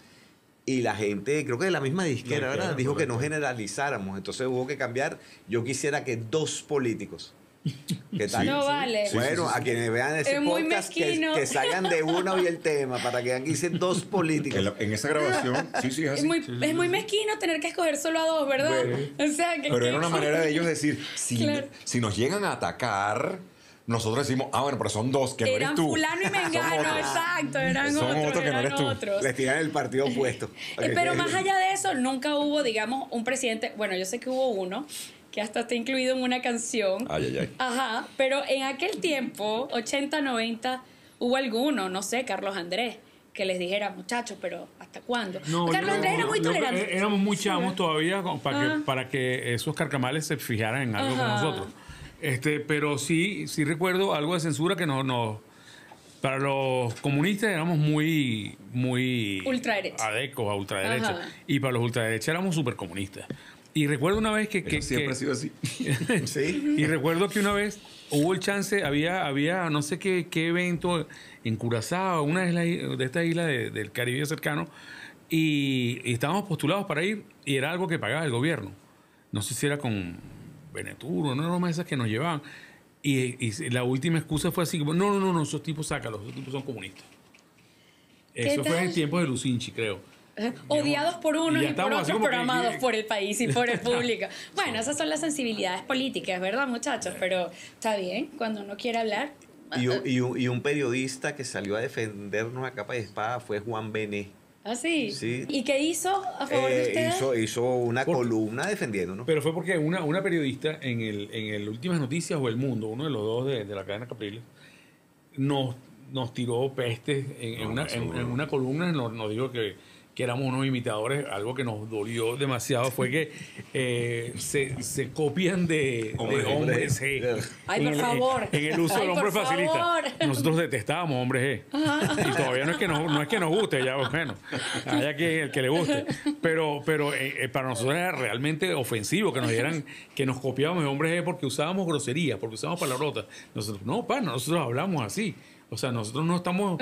Y la gente, creo que de la misma disquera, ¿verdad? Dijo que no generalizáramos. Entonces hubo que cambiar. Yo quisiera que 2 políticos. ¿Qué tal? No vale. Bueno, a quienes vean ese Es muy podcast, mezquino. que salgan de uno y el tema, para que vean que hice 2 políticos. En esa grabación, sí, es Es así. muy mezquino tener que escoger solo a 2, ¿verdad? Bueno. O sea, que Pero era una manera de ellos decir, Claro. si nos llegan a atacar, nosotros decimos, bueno, pero son 2, que no eran eres tú. fulano y Son mengano, otros. exacto, eran Son otros, otros que no eran eres tú. otros. Les tiran el partido opuesto. Pero más allá de eso, nunca hubo, digamos, un presidente, bueno, yo sé que hubo uno, que hasta está incluido en una canción. Ay. Ajá, pero en aquel tiempo, 80, 90, hubo alguno, no sé, Carlos Andrés, que les dijera, muchachos, pero ¿hasta cuándo? Carlos Andrés era muy tolerante. Éramos muy Sí, chavos ¿verdad? todavía para que esos carcamales se fijaran en algo con Ajá. nosotros. Pero sí recuerdo algo de censura que para los comunistas éramos muy Ultraderecha. adecos a ultraderecha. Ajá. Y para los ultraderechas éramos súper comunistas. Y recuerdo una vez que Siempre ha sido así. Sí. y recuerdo que una vez hubo el chance, había no sé qué evento en Curazao, una de estas islas del Caribe cercano, y estábamos postulados para ir y era algo que pagaba el gobierno. No sé si era con Beneturo, no eran esas que nos llevaban. Y la última excusa fue así, como, no, esos tipos sácalos, esos tipos son comunistas. Eso fue en el tiempo de Lucinchi, creo. Odiados por unos y por otros, pero amados que, por el país y por el público. Bueno, esas son las sensibilidades políticas, ¿verdad, muchachos? Pero está bien, cuando uno quiere hablar. Y un periodista que salió a defendernos a capa y espada fue Juan Bené. ¿Ah, sí? Sí. ¿Y qué hizo a favor de ustedes? Hizo una columna defendiéndonos. Pero fue porque una periodista en el Últimas Noticias o El Mundo, uno de los dos de la cadena Capriles, nos tiró peste en una columna, nos dijo que éramos unos imitadores. Algo que nos dolió demasiado fue que se copian de hombres G. Ay, por favor. En el uso del hombre facilista. Favor. Nosotros detestábamos hombres G. Y todavía no es que nos guste, ya bueno, haya el que le guste. Pero para nosotros era realmente ofensivo que nos dieran que nos copiábamos de hombres G porque usábamos groserías, porque usábamos palabrotas. Nosotros, nosotros hablamos así. O sea, nosotros no estamos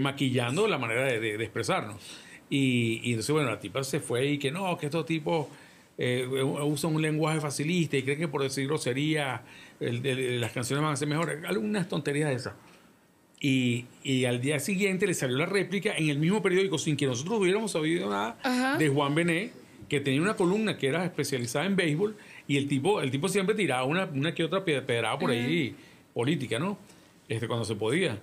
maquillando la manera de expresarnos. Y entonces, bueno, la tipa se fue y que no, que estos tipos usan un lenguaje facilista y creen que por decir grosería las canciones van a ser mejores. Algunas tonterías de esas. Y al día siguiente le salió la réplica en el mismo periódico, sin que nosotros hubiéramos sabido nada, de Juan Bené, que tenía una columna que era especializada en béisbol, y el tipo siempre tiraba una que otra pedrada por ahí política, ¿no? Cuando se podía.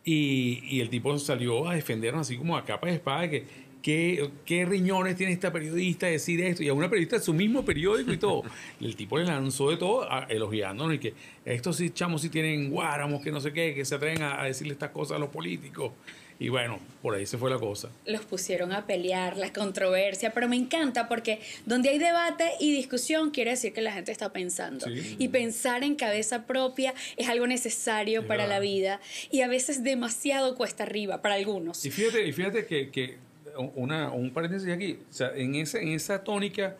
Y el tipo salió a defendernos así como a capa de espada de qué riñones tiene esta periodista de decir esto, y a una periodista de su mismo periódico y todo. Y el tipo le lanzó de todo elogiándonos y que estos sí, chamos sí tienen guáramos, que no sé qué, que se atreven a decirle estas cosas a los políticos. Y bueno, por ahí se fue la cosa. Los pusieron a pelear, la controversia, pero me encanta porque donde hay debate y discusión quiere decir que la gente está pensando. Sí. Y pensar en cabeza propia es algo necesario para la vida y a veces demasiado cuesta arriba para algunos. Y fíjate que un paréntesis aquí, o sea, en esa tónica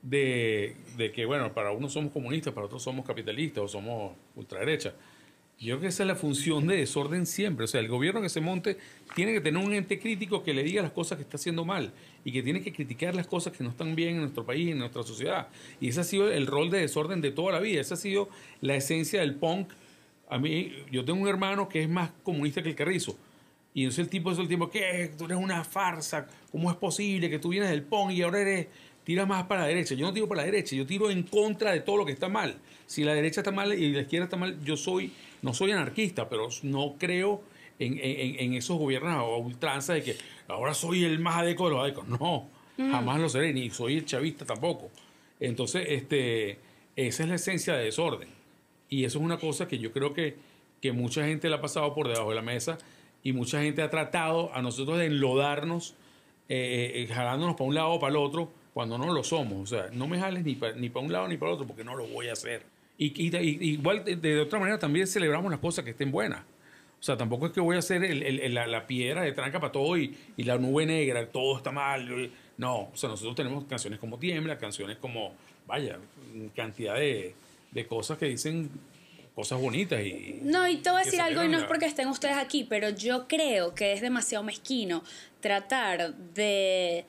de que, bueno, para unos somos comunistas, para otros somos capitalistas o somos ultraderecha. Yo creo que esa es la función de desorden siempre. O sea, el gobierno que se monte tiene que tener un ente crítico que le diga las cosas que está haciendo mal y que tiene que criticar las cosas que no están bien en nuestro país, en nuestra sociedad. Y ese ha sido el rol de desorden de toda la vida. Esa ha sido la esencia del punk. A mí, yo tengo un hermano que es más comunista que el Carrizo. Y entonces el tipo es el tiempo, ¿qué? Tú eres una farsa. ¿Cómo es posible que tú vienes del punk y ahora tiras más para la derecha? Yo no tiro para la derecha, yo tiro en contra de todo lo que está mal. Si la derecha está mal y la izquierda está mal, no soy anarquista, pero no creo en esos gobiernos a ultranza de que ahora soy el más adeco de los adecos. No, jamás lo seré, ni soy el chavista tampoco. Entonces, esa es la esencia de desorden. Y eso es una cosa que yo creo que mucha gente la ha pasado por debajo de la mesa y mucha gente ha tratado a nosotros de enlodarnos, jalándonos para un lado o para el otro, cuando no lo somos. O sea, no me jales ni para un lado ni para el otro porque no lo voy a hacer. Y igual, de otra manera, también celebramos las cosas que estén buenas. O sea, tampoco es que voy a hacer la piedra de tranca para todo y la nube negra, todo está mal. No, o sea, nosotros tenemos canciones como Tiembla, canciones como, vaya, cantidad de cosas que dicen cosas bonitas. No, y te voy a decir algo, y no es porque estén ustedes aquí, pero yo creo que es demasiado mezquino tratar de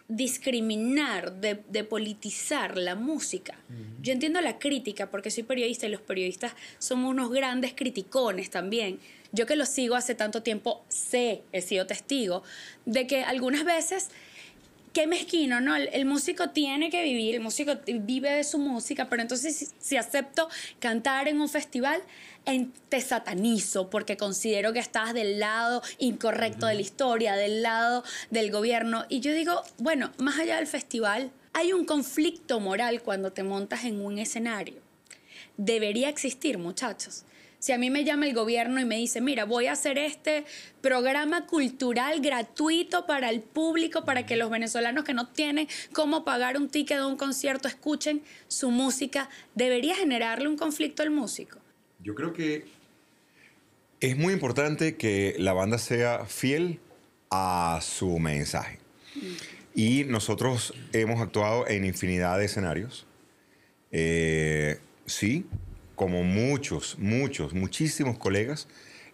discriminar, de politizar la música. Yo entiendo la crítica porque soy periodista y los periodistas somos unos grandes criticones también. Yo que lo sigo hace tanto tiempo he sido testigo de que algunas veces, qué mezquino, ¿no? El músico tiene que vivir, el músico vive de su música, pero entonces si acepto cantar en un festival, te satanizo porque considero que estás del lado incorrecto de la historia, del lado del gobierno. Y yo digo, bueno, más allá del festival, hay un conflicto moral cuando te montas en un escenario. Debería existir, muchachos. Si a mí me llama el gobierno y me dice, mira, voy a hacer este programa cultural gratuito para el público, para que los venezolanos que no tienen cómo pagar un ticket de un concierto escuchen su música, ¿debería generarle un conflicto al músico? Yo creo que es muy importante que la banda sea fiel a su mensaje. Y nosotros hemos actuado en infinidad de escenarios. Sí, como muchísimos colegas,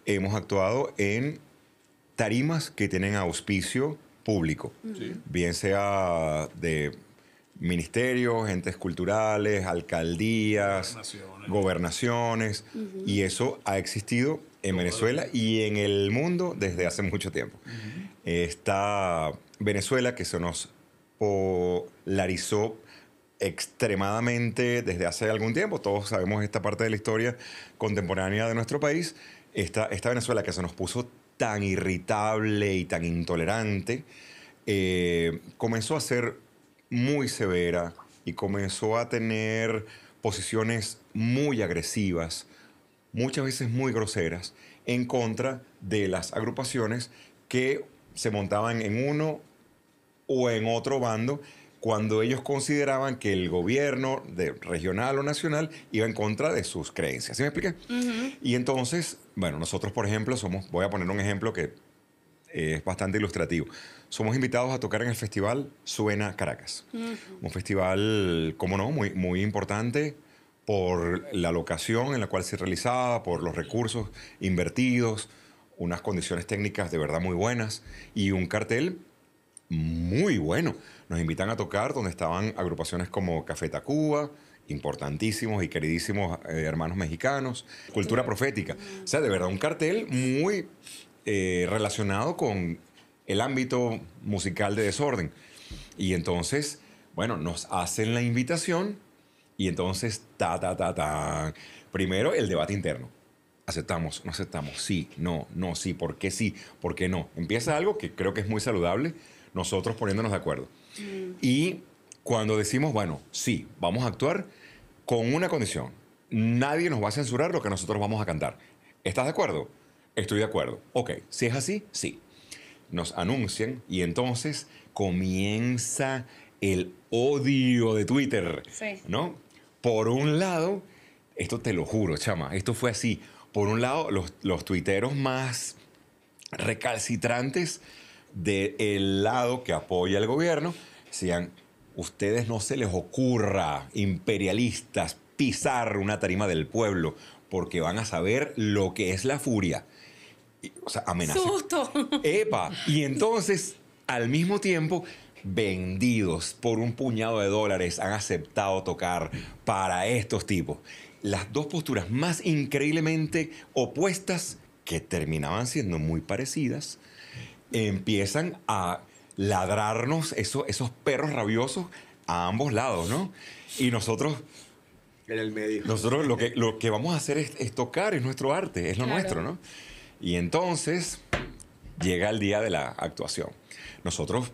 hemos actuado en tarimas que tienen auspicio público, bien sea de ministerios, entes culturales, alcaldías, gobernaciones, y eso ha existido en Venezuela y en el mundo desde hace mucho tiempo. Está Venezuela, que se nos polarizó extremadamente desde hace algún tiempo. Todos sabemos esta parte de la historia contemporánea de nuestro país. Esta Venezuela que se nos puso tan irritable y tan intolerante, comenzó a ser muy severa y comenzó a tener posiciones muy agresivas, muchas veces muy groseras, en contra de las agrupaciones que se montaban en uno o en otro bando cuando ellos consideraban que el gobierno regional o nacional iba en contra de sus creencias. ¿Sí me expliqué? Y entonces, bueno, nosotros, por ejemplo, voy a poner un ejemplo que es bastante ilustrativo. Somos invitados a tocar en el festival Suena Caracas. Un festival, como no, muy, muy importante por la locación en la cual se realizaba, por los recursos invertidos, unas condiciones técnicas de verdad muy buenas y un cartel muy bueno. Nos invitan a tocar donde estaban agrupaciones como Café Tacuba, importantísimos y queridísimos hermanos mexicanos, Cultura Profética. O sea, de verdad, un cartel muy relacionado con el ámbito musical de Desorden. Y entonces, bueno, nos hacen la invitación y entonces, primero el debate interno. ¿Aceptamos? ¿No aceptamos? Sí, no, sí, ¿por qué no? Empieza algo que creo que es muy saludable, nosotros poniéndonos de acuerdo. Y cuando decimos, bueno, sí, vamos a actuar con una condición. Nadie nos va a censurar lo que nosotros vamos a cantar. ¿Estás de acuerdo? Estoy de acuerdo. Ok, si es así, sí. Nos anuncian y entonces comienza el odio de Twitter, ¿no? Por un lado, esto te lo juro, chama, esto fue así. Por un lado, los tuiteros más recalcitrantes del lado que apoya al gobierno decían, ustedes no se les ocurra, imperialistas, pisar una tarima del pueblo, porque van a saber lo que es la furia. O sea, amenaza. ¡Susto! ¡Epa! Y entonces, al mismo tiempo, vendidos por un puñado de dólares han aceptado tocar para estos tipos. Las dos posturas más increíblemente opuestas, que terminaban siendo muy parecidas, empiezan a ladrarnos esos perros rabiosos a ambos lados, ¿no? Y nosotros... En el medio. Nosotros lo que vamos a hacer es tocar, es nuestro arte, es lo nuestro, ¿no? Y entonces llega el día de la actuación. Nosotros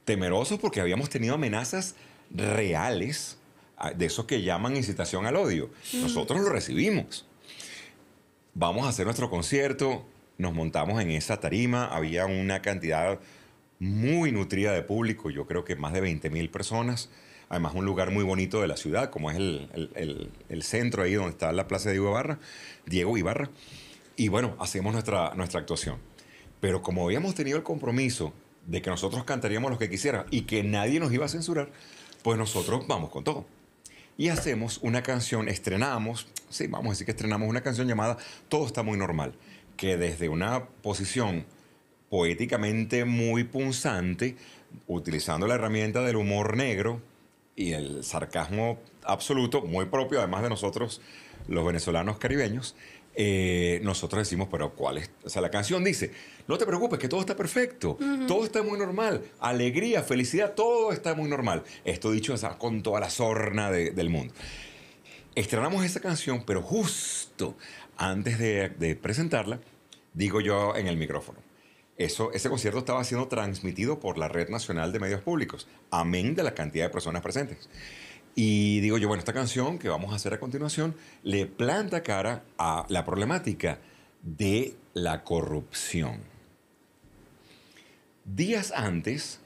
temerosos porque habíamos tenido amenazas reales de esos que llaman incitación al odio. Nosotros lo recibimos. Vamos a hacer nuestro concierto, nos montamos en esa tarima, había una cantidad muy nutrida de público, yo creo que más de 20,000 personas. Además, un lugar muy bonito de la ciudad, como es el centro ahí donde está la plaza de Diego Ibarra. Y bueno, hacemos nuestra actuación. Pero como habíamos tenido el compromiso de que nosotros cantaríamos lo que quisiera y que nadie nos iba a censurar, pues nosotros vamos con todo. Y hacemos una canción, vamos a decir que estrenamos una canción llamada Todo está muy normal, que desde una posición poéticamente muy punzante, utilizando la herramienta del humor negro y el sarcasmo absoluto, muy propio además de nosotros, los venezolanos caribeños, nosotros decimos, pero ¿cuál es? O sea, la canción dice, no te preocupes, que todo está perfecto, todo está muy normal, alegría, felicidad, todo está muy normal. Esto dicho con toda la sorna del mundo. Estrenamos esa canción, pero justo antes de presentarla, digo yo en el micrófono, ese concierto estaba siendo transmitido por la Red Nacional de Medios Públicos, amén de la cantidad de personas presentes. Y digo yo, bueno, esta canción que vamos a hacer a continuación le planta cara a la problemática de la corrupción. Días antes,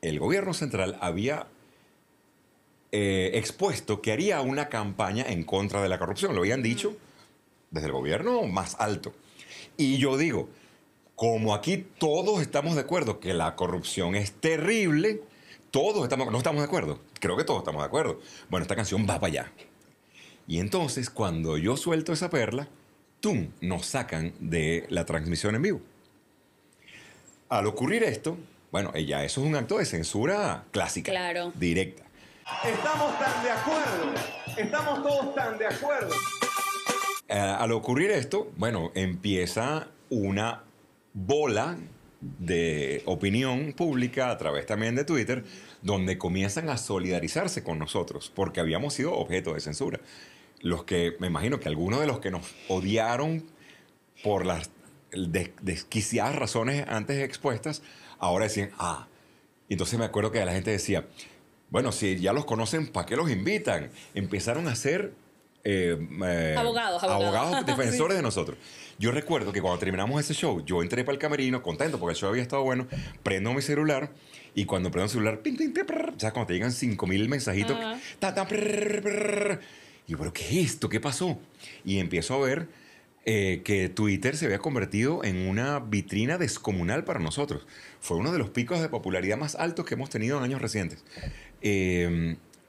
el gobierno central había expuesto que haría una campaña en contra de la corrupción. Lo habían dicho desde el gobierno más alto. Y yo digo, como aquí todos estamos de acuerdo que la corrupción es terrible, no estamos de acuerdo. Creo que todos estamos de acuerdo. Bueno, esta canción va para allá. Y entonces, cuando yo suelto esa perla, ¡tum!, nos sacan de la transmisión en vivo. Al ocurrir esto, Bueno, ya eso es un acto de censura clásica. Claro. Directa. Estamos tan de acuerdo. Estamos todos tan de acuerdo. Al ocurrir esto, bueno, empieza una bola de opinión pública a través también de Twitter, donde comienzan a solidarizarse con nosotros, porque habíamos sido objeto de censura. Los que, me imagino que algunos de los que nos odiaron por las desquiciadas razones antes expuestas, ahora decían, y entonces me acuerdo que la gente decía, bueno, si ya los conocen, ¿para qué los invitan? Empezaron a ser abogados defensores de nosotros. Yo recuerdo que cuando terminamos ese show, yo entré para el camerino contento porque el show había estado bueno, prendo mi celular y cuando prendo el celular, ping, ping, ping, prr, o sea, cuando te llegan 5,000 mensajitos, y yo, ¿pero qué es esto? ¿Qué pasó? Y empiezo a ver que Twitter se había convertido en una vitrina descomunal para nosotros. Fue uno de los picos de popularidad más altos que hemos tenido en años recientes.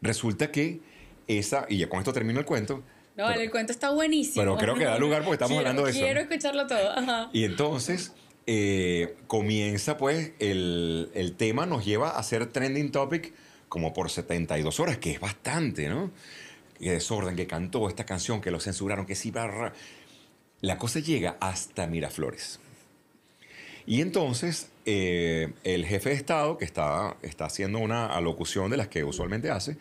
Resulta que y ya con esto termino el cuento. No, vale, el cuento está buenísimo. Pero creo que da lugar porque estamos hablando de eso. Quiero escucharlo todo. Ajá. Y entonces comienza pues el tema, nos lleva a ser trending topic como por 72 horas, que es bastante, ¿no? Qué desorden, que cantó esta canción, que lo censuraron, que sí, la cosa llega hasta Miraflores. Y entonces el jefe de Estado, que está haciendo una alocución de las que usualmente hace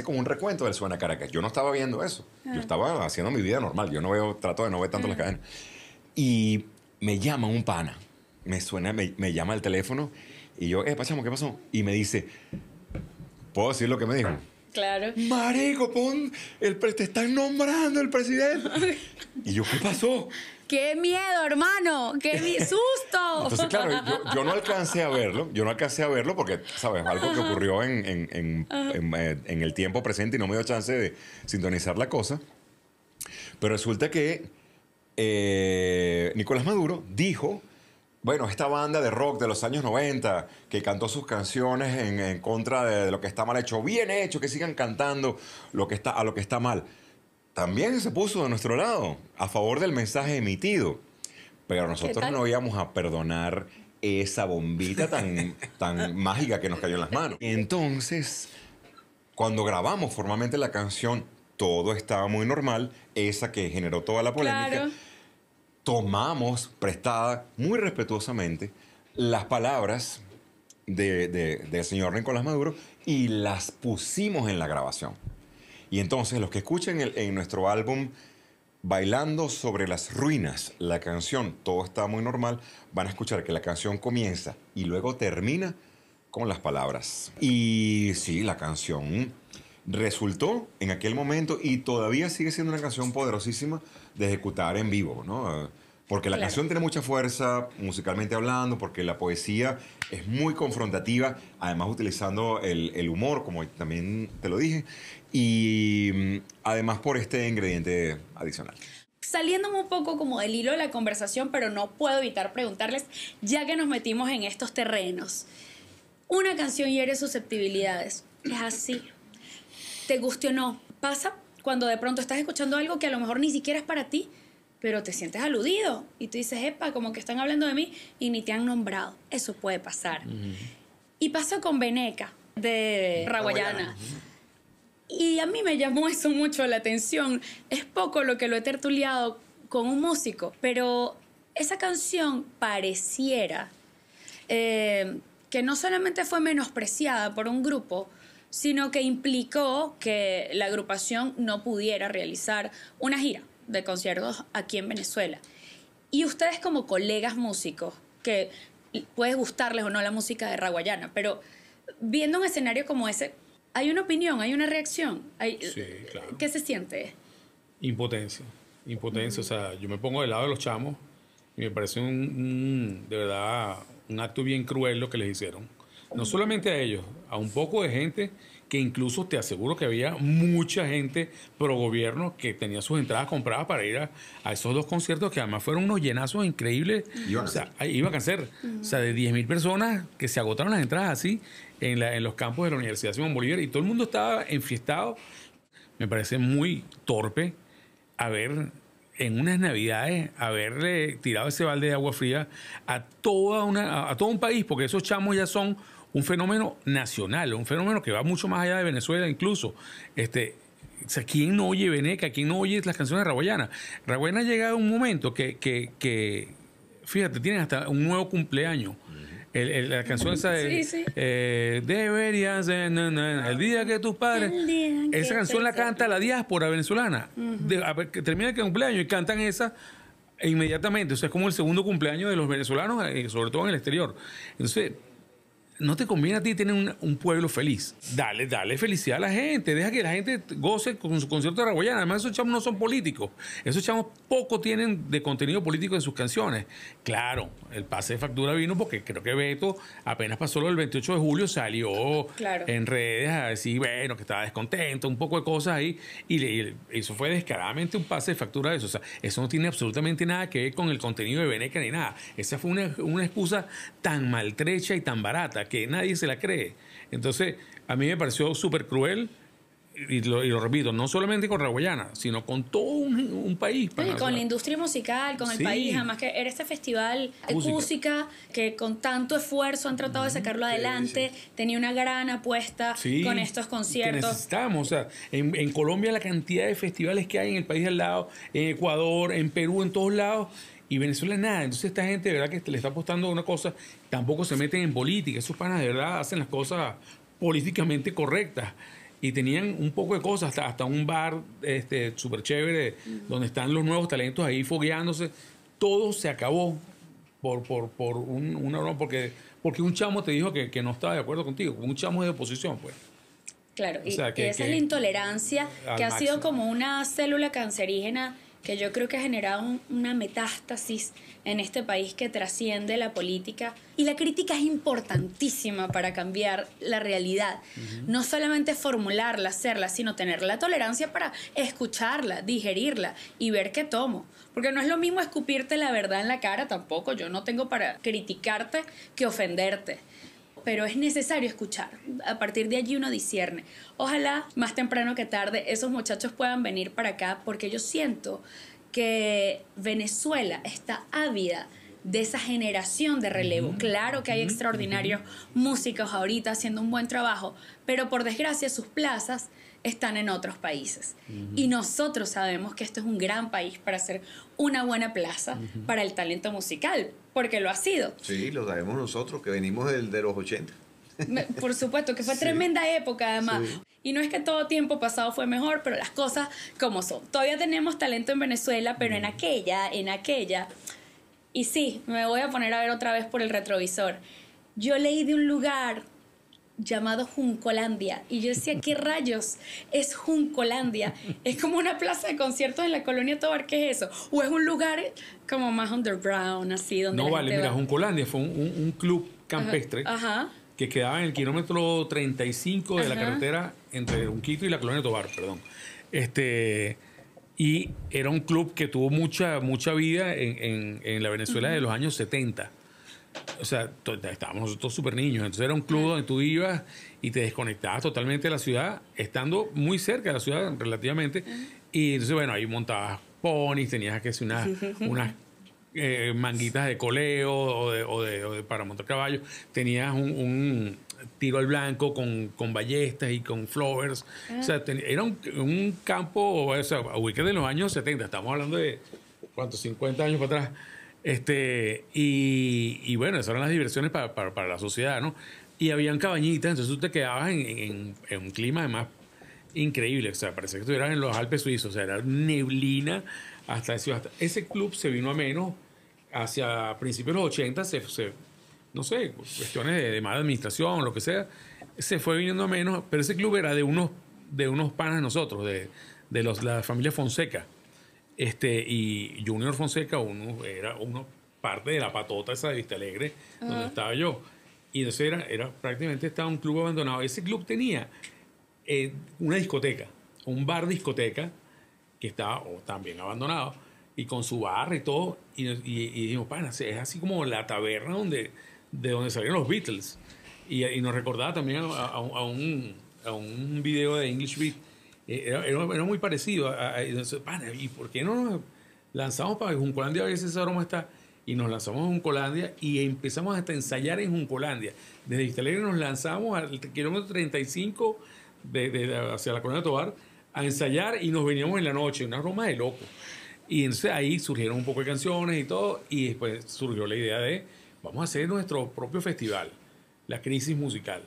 como un recuento del Suena Caracas. Yo no estaba viendo eso. Yo estaba haciendo mi vida normal. Yo trato de no ver tanto las cadenas. Y me llama un pana. Me llama el teléfono y yo, Pachamo, ¿qué pasó? Y me dice, ¿puedo decir lo que me dijo? Claro. Marico, te están nombrando el presidente. Y yo, ¿qué pasó? ¡Qué miedo, hermano! ¡Qué susto! Entonces, claro, yo no alcancé a verlo. Yo no alcancé a verlo porque, ¿sabes? Algo que ocurrió en el tiempo presente y no me dio chance de sintonizar la cosa. Pero resulta que Nicolás Maduro dijo, bueno, esta banda de rock de los años 90 que cantó sus canciones en contra de lo que está mal hecho, bien hecho, que sigan cantando a lo que está mal. También se puso de nuestro lado, a favor del mensaje emitido. Pero nosotros no íbamos a perdonar esa bombita tan mágica que nos cayó en las manos. Entonces, cuando grabamos formalmente la canción, todo estaba muy normal, esa que generó toda la polémica. Claro. Tomamos prestada, muy respetuosamente, las palabras del señor Nicolás Maduro y las pusimos en la grabación. Y entonces los que escuchen en nuestro álbum Bailando sobre las ruinas, la canción Todo está muy normal, van a escuchar que la canción comienza y luego termina con las palabras. Y sí, la canción resultó en aquel momento y todavía sigue siendo una canción poderosísima de ejecutar en vivo, ¿no? Porque la canción tiene mucha fuerza, musicalmente hablando, porque la poesía es muy confrontativa, además utilizando el humor, como también te lo dije, y además por este ingrediente adicional. Saliéndome un poco como del hilo de la conversación, pero no puedo evitar preguntarles, ya que nos metimos en estos terrenos. Una canción hiere susceptibilidades. Es así. ¿Te guste o no? Pasa cuando de pronto estás escuchando algo que a lo mejor ni siquiera es para ti, pero te sientes aludido y tú dices, epa, como que están hablando de mí y ni te han nombrado. Eso puede pasar. Y pasa con Veneca, de Raguayana. Y a mí me llamó eso mucho la atención. Es poco lo que lo he tertuliado con un músico, pero esa canción pareciera que no solamente fue menospreciada por un grupo, sino que implicó que la agrupación no pudiera realizar una gira de conciertos aquí en Venezuela. Y ustedes como colegas músicos, que puede gustarles o no la música de Raguayana, pero viendo un escenario como ese, ¿hay una opinión, hay una reacción? Sí, claro. ¿Qué se siente? Impotencia. O sea, yo me pongo del lado de los chamos y me parece de verdad un acto bien cruel lo que les hicieron. No solamente a ellos, a un poco de gente que incluso te aseguro que había mucha gente pro gobierno que tenía sus entradas compradas para ir a esos dos conciertos que además fueron unos llenazos increíbles. O sea, iban a ser o sea, de 10,000 personas que se agotaron las entradas así en los campos de la Universidad Simón Bolívar y todo el mundo estaba enfiestado. Me parece muy torpe haber en unas navidades haberle tirado ese balde de agua fría a todo un país, porque esos chamos ya son un fenómeno nacional, un fenómeno que va mucho más allá de Venezuela incluso. O sea, ¿quién no oye Veneca? ¿Quién no oye las canciones de Raguayana? Raguayana ha llegado a un momento que fíjate, tienen hasta un nuevo cumpleaños. La canción esa de Sí. Deberías el día que tus padres. Esa canción la canta la diáspora venezolana. Que termina el cumpleaños y cantan esa inmediatamente. O sea, es como el segundo cumpleaños de los venezolanos, sobre todo en el exterior. Entonces, no te conviene a ti tener un pueblo feliz. Dale felicidad a la gente. Deja que la gente goce con su concierto de Raguayana. Además, esos chamos no son políticos. Esos chamos poco tienen de contenido político en sus canciones. Claro, el pase de factura vino porque creo que Beto apenas pasó el 28 de julio, salió en redes a decir, bueno, que estaba descontento, un poco de cosas ahí. Y eso fue descaradamente un pase de factura de eso. O sea, eso no tiene absolutamente nada que ver con el contenido de Veneca ni nada. Esa fue una excusa tan maltrecha y tan barata que nadie se la cree. Entonces, a mí me pareció súper cruel, y lo repito, no solamente con Raguayana, sino con todo un país. Y con la industria musical, con el país, además que era este festival de música que con tanto esfuerzo han tratado de sacarlo adelante, tenía una gran apuesta con estos conciertos. Que necesitamos, o sea, en Colombia la cantidad de festivales que hay en el país al lado, en Ecuador, en Perú, en todos lados, y Venezuela nada. Entonces esta gente de verdad que le está apostando a una cosa, tampoco se meten en política. Esos panas de verdad hacen las cosas políticamente correctas. Y tenían un poco de cosas, hasta un bar súper chévere, donde están los nuevos talentos ahí fogueándose. Todo se acabó porque un chamo te dijo que no estaba de acuerdo contigo. Un chamo de oposición, pues. Claro, o sea, y esa es la intolerancia que ha sido como una célula cancerígena que yo creo que ha generado una metástasis en este país que trasciende la política. Y la crítica es importantísima para cambiar la realidad. No solamente formularla, hacerla, sino tener la tolerancia para escucharla, digerirla y ver qué tomo. Porque no es lo mismo escupirte la verdad en la cara tampoco. Yo no tengo para criticarte que ofenderte. Pero es necesario escuchar. A partir de allí uno discierne. Ojalá más temprano que tarde esos muchachos puedan venir para acá, porque yo siento que Venezuela está ávida de esa generación de relevo. Claro que hay extraordinarios músicos ahorita haciendo un buen trabajo, pero por desgracia sus plazas están en otros países. Y nosotros sabemos que esto es un gran país para hacer una buena plaza para el talento musical, porque lo ha sido. Sí, lo sabemos nosotros, que venimos de los 80. Por supuesto, que fue tremenda época además. Sí. Y no es que todo tiempo pasado fue mejor, pero las cosas como son. Todavía tenemos talento en Venezuela, pero en aquella... Y sí, me voy a poner a ver otra vez por el retrovisor. Yo leí de un lugar llamado Juncolandia y yo decía, ¿qué rayos es Juncolandia? Es como una plaza de conciertos en la Colonia Tovar, ¿qué es eso? ¿O es un lugar como más underground, así, donde no la vale, gente mira, va? Juncolandia fue un club campestre que quedaba en el kilómetro 35 de la carretera entre Unquito y la Colonia Tovar, perdón. Y era un club que tuvo mucha vida en la Venezuela de los años 70. O sea, estábamos nosotros súper niños. Entonces era un club donde tú ibas y te desconectabas totalmente de la ciudad, estando muy cerca de la ciudad relativamente. Y entonces, bueno, ahí montabas ponis, tenías que hacer unas manguitas de coleo o para montar caballos. Tenías un tiro al blanco con ballestas y con flowers. O sea, era un campo, o sea, ubicado en los años 70. Estamos hablando de, ¿cuántos? 50 años para atrás. Y bueno, esas eran las diversiones para la sociedad, ¿no? Y habían cabañitas, entonces tú te quedabas en un clima además increíble. O sea, parecía que estuvieras en los Alpes suizos. O sea, era neblina hasta ese club se vino a menos hacia principios de los 80, no sé, cuestiones de mala administración, lo que sea, se fue viniendo a menos, pero ese club era de unos panas de nosotros, de la familia Fonseca. Y Junior Fonseca era parte de la patota esa de Vista Alegre, donde estaba yo. Y entonces era prácticamente estaba un club abandonado. Ese club tenía una discoteca, un bar discoteca, que estaba también abandonado, y con su barra y todo. Y dijimos, pana, es así como la taberna de donde salieron los Beatles. Y nos recordaba también a un video de English Beat. Era muy parecido. Entonces, pana, ¿y por qué no lanzamos para Juncolandia, a veces esa broma está, y nos lanzamos a Juncolandia y empezamos hasta a ensayar en Juncolandia. Desde Vistalegre nos lanzamos al kilómetro 35 hacia la Colonia Tovar a ensayar y nos veníamos en la noche, una broma de loco. Y entonces ahí surgieron un poco de canciones y todo, y después surgió la idea de vamos a hacer nuestro propio festival, La Crisis Musical,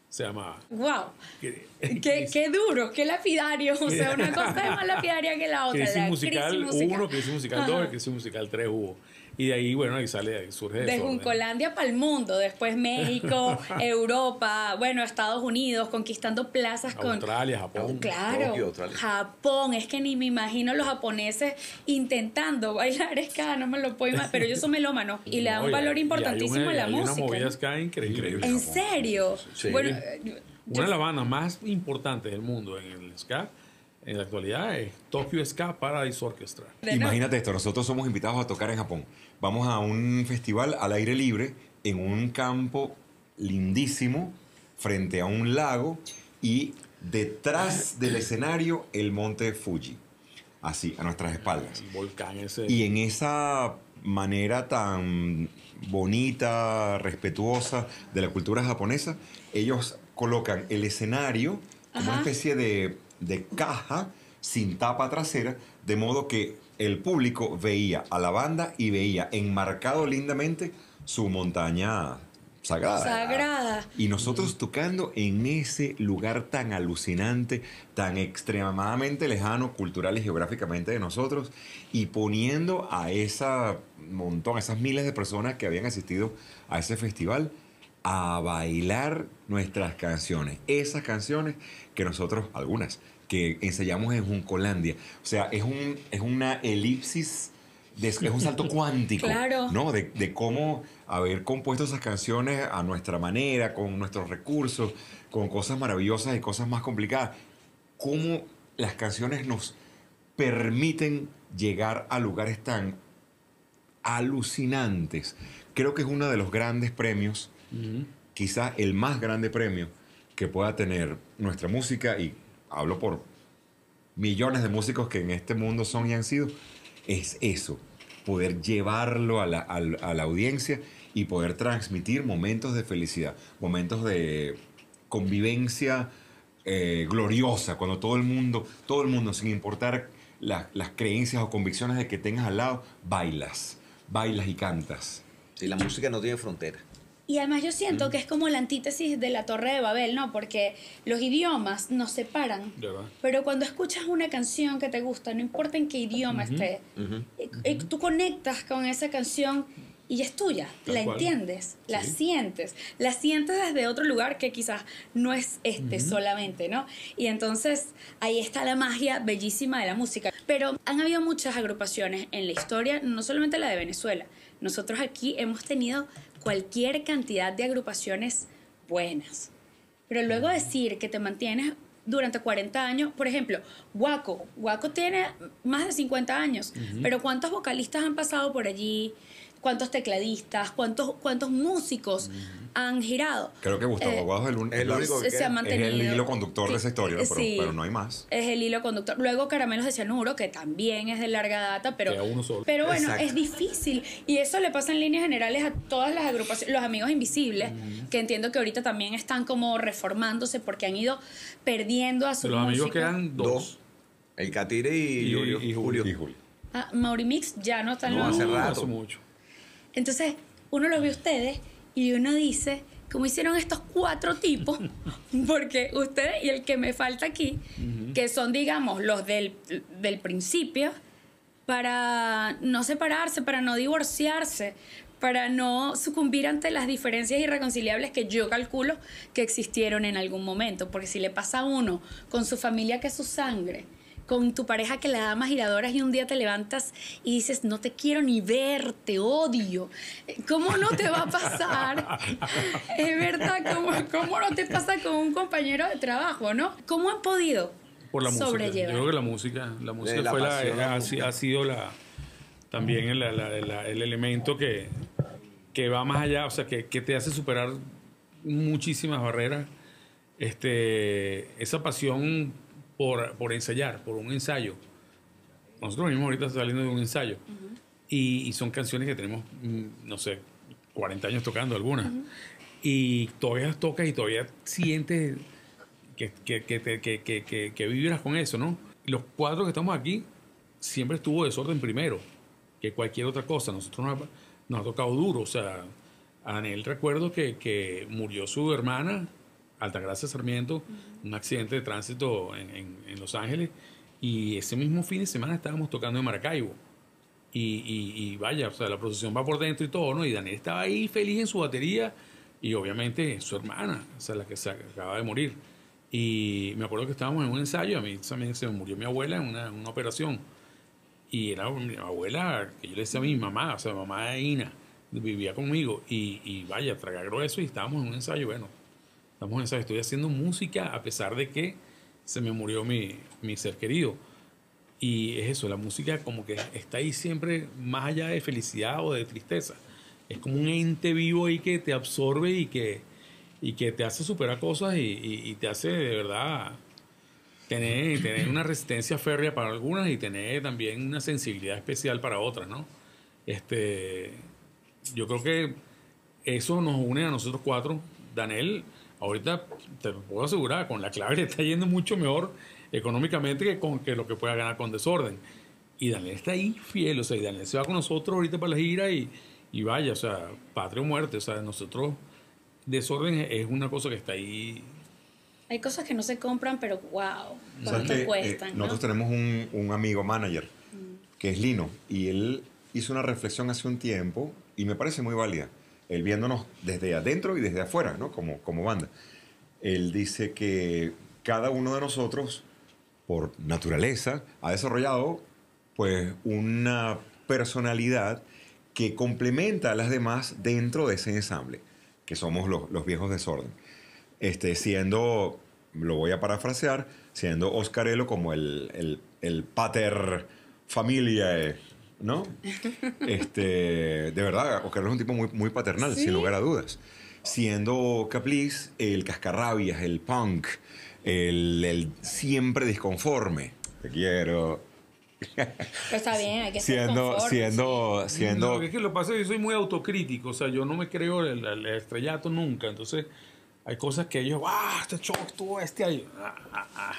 se llamaba. ¡Wow! Qué duro, qué lapidario. O sea, una cosa es más lapidaria que la otra. Crisis la Musical crisis musical. 1, Crisis Musical 2 y Crisis Musical 3 hubo. Y de ahí, bueno, ahí surge De Desorden. Juncolandia para el mundo, después México, Europa, bueno, Estados Unidos, conquistando plazas con... Australia, Japón. Claro, Tokio, Australia. Japón, es que ni me imagino los japoneses intentando bailar ska, no me lo puedo imaginar, pero ellos son melómanos y le dan un valor importantísimo a la hay música. una movida ¿no? ska increíble. ¿En serio? Sí. Bueno, Una de las bandas más importantes del mundo en el ska, en la actualidad, es Tokyo Ska Paradise Orchestra. Imagínate esto, nosotros somos invitados a tocar en Japón. Vamos a un festival al aire libre en un campo lindísimo frente a un lago y detrás del escenario el monte Fuji, así, a nuestras espaldas. El volcán ese. Y en esa manera tan bonita, respetuosa de la cultura japonesa, ellos colocan el escenario como una especie de caja sin tapa trasera, de modo que el público veía a la banda y veía enmarcado lindamente su montaña sagrada. Sagrada. Y nosotros tocando en ese lugar tan alucinante, tan extremadamente lejano cultural y geográficamente de nosotros, y poniendo a esa montón, a esas miles de personas que habían asistido a ese festival a bailar nuestras canciones. Esas canciones que nosotros, algunas, que ensayamos en Juncolandia. O sea, es una elipsis, es un salto cuántico, Claro. ¿no? De cómo haber compuesto esas canciones a nuestra manera, con nuestros recursos, con cosas maravillosas y cosas más complicadas. Cómo las canciones nos permiten llegar a lugares tan alucinantes. Creo que es uno de los grandes premios, quizás el más grande premio que pueda tener nuestra música, y hablo por millones de músicos que en este mundo son y han sido, es eso, poder llevarlo a la audiencia y poder transmitir momentos de felicidad, momentos de convivencia gloriosa, cuando todo el mundo, sin importar las creencias o convicciones de que tengas al lado, bailas y cantas. Sí, la música no tiene frontera. Y además yo siento que es como la antítesis de la Torre de Babel, ¿no? Porque los idiomas nos separan. ¿Verdad? Pero cuando escuchas una canción que te gusta, no importa en qué idioma esté, tú conectas con esa canción y es tuya. Tal La cual. entiendes, la Sí. sientes. La sientes desde otro lugar que quizás no es solamente, ¿no? Y entonces ahí está la magia bellísima de la música. Pero han habido muchas agrupaciones en la historia, no solamente la de Venezuela. Nosotros aquí hemos tenido cualquier cantidad de agrupaciones buenas. Pero luego decir que te mantienes durante 40 años, por ejemplo, Guaco tiene más de 50 años, pero ¿cuántos vocalistas han pasado por allí? ¿Cuántos tecladistas? ¿Cuántos músicos han girado? Creo que Gustavo Aguado es el único que Se ha es mantenido. es el hilo conductor de esa historia, ¿no? Sí. pero no hay más. Es el hilo conductor. Luego Caramelos de Cianuro, que también es de larga data, pero, Queda uno solo. pero bueno, Exacto. es difícil. Y eso le pasa en líneas generales a todas las agrupaciones, los Amigos Invisibles, que entiendo que ahorita también están como reformándose porque han ido perdiendo a sus Los amigos músicos. quedan dos. El Catire y Julio. y Julio. Y Julio. Ah, Maurimix ya no está en No, los- hace rato. Hace mucho. Entonces, uno los ve a ustedes y uno dice, ¿cómo hicieron estos 4 tipos? Porque ustedes y el que me falta aquí, que son, digamos, los del principio, para no separarse, para no divorciarse, para no sucumbir ante las diferencias irreconciliables que yo calculo que existieron en algún momento. Porque si le pasa a uno con su familia que es su sangre, con tu pareja que le da más giradoras y un día te levantas y dices, no te quiero ni ver, te odio. ¿Cómo no te va a pasar? Es verdad, ¿cómo no te pasa con un compañero de trabajo, no? ¿Cómo han podido Por la música. Yo sobrellevar? creo que la música La fue pasión, la ha música. sido también el elemento que va más allá, o sea, que te hace superar muchísimas barreras. Esa pasión por ensayar, por un ensayo. nosotros mismos ahorita saliendo de un ensayo y son canciones que tenemos, no sé, 40 años tocando algunas. Y todavía las tocas y todavía sientes que vibras con eso, ¿no? Los 4 que estamos aquí, siempre estuvo Desorden primero que cualquier otra cosa. Nosotros nos ha tocado duro. O sea, a Daniel recuerdo que murió su hermana, Altagracia Sarmiento, un accidente de tránsito en Los Ángeles. Y ese mismo fin de semana estábamos tocando en Maracaibo. Y vaya, o sea, la procesión va por dentro y todo, ¿no? Y Daniel estaba ahí feliz en su batería. Y obviamente su hermana, o sea, la que se acaba de morir. Y me acuerdo que estábamos en un ensayo, a mí también se me murió mi abuela en una operación. Y era mi abuela, que yo le decía a mi mamá, o sea, mamá de Ina, vivía conmigo. Y vaya, traga grueso y estábamos en un ensayo. Bueno, estamos en un ensayo, estoy haciendo música a pesar de que se me murió mi ser querido. Y es eso, la música como que está ahí siempre más allá de felicidad o de tristeza. Es como un ente vivo ahí que te absorbe y que te hace superar cosas y te hace de verdad tener una resistencia férrea para algunas y tener también una sensibilidad especial para otras, ¿no? Yo creo que eso nos une a nosotros 4. Daniel, ahorita te lo puedo asegurar, con La Clave le está yendo mucho mejor económicamente que lo que pueda ganar con Desorden. Y Daniel está ahí fiel, o sea, y Daniel se va con nosotros ahorita para la gira y vaya, o sea, patria o muerte, o sea, nosotros, Desorden es una cosa que está ahí. Hay cosas que no se compran, pero wow, cuánto cuestan, ¿no? Nosotros tenemos un amigo manager, que es Lino, y él hizo una reflexión hace un tiempo, y me parece muy válida, él viéndonos desde adentro y desde afuera, ¿no? Como banda. Él dice que cada uno de nosotros, por naturaleza, ha desarrollado, pues, una personalidad que complementa a las demás dentro de ese ensamble, que somos los viejos Desorden. Siendo, lo voy a parafrasear, siendo Oscarello como el pater familiae, ¿no? De verdad, Oscarello es un tipo muy, muy paternal, ¿sí? Sin lugar a dudas. Siendo Capliz, el cascarrabias, el punk, el siempre disconforme. Te quiero. Pero está bien, hay que ser conforme. No, es que lo que pasa es que yo soy muy autocrítico, o sea, yo no me creo el estrellato nunca, entonces hay cosas que ellos, este show estuvo ahí,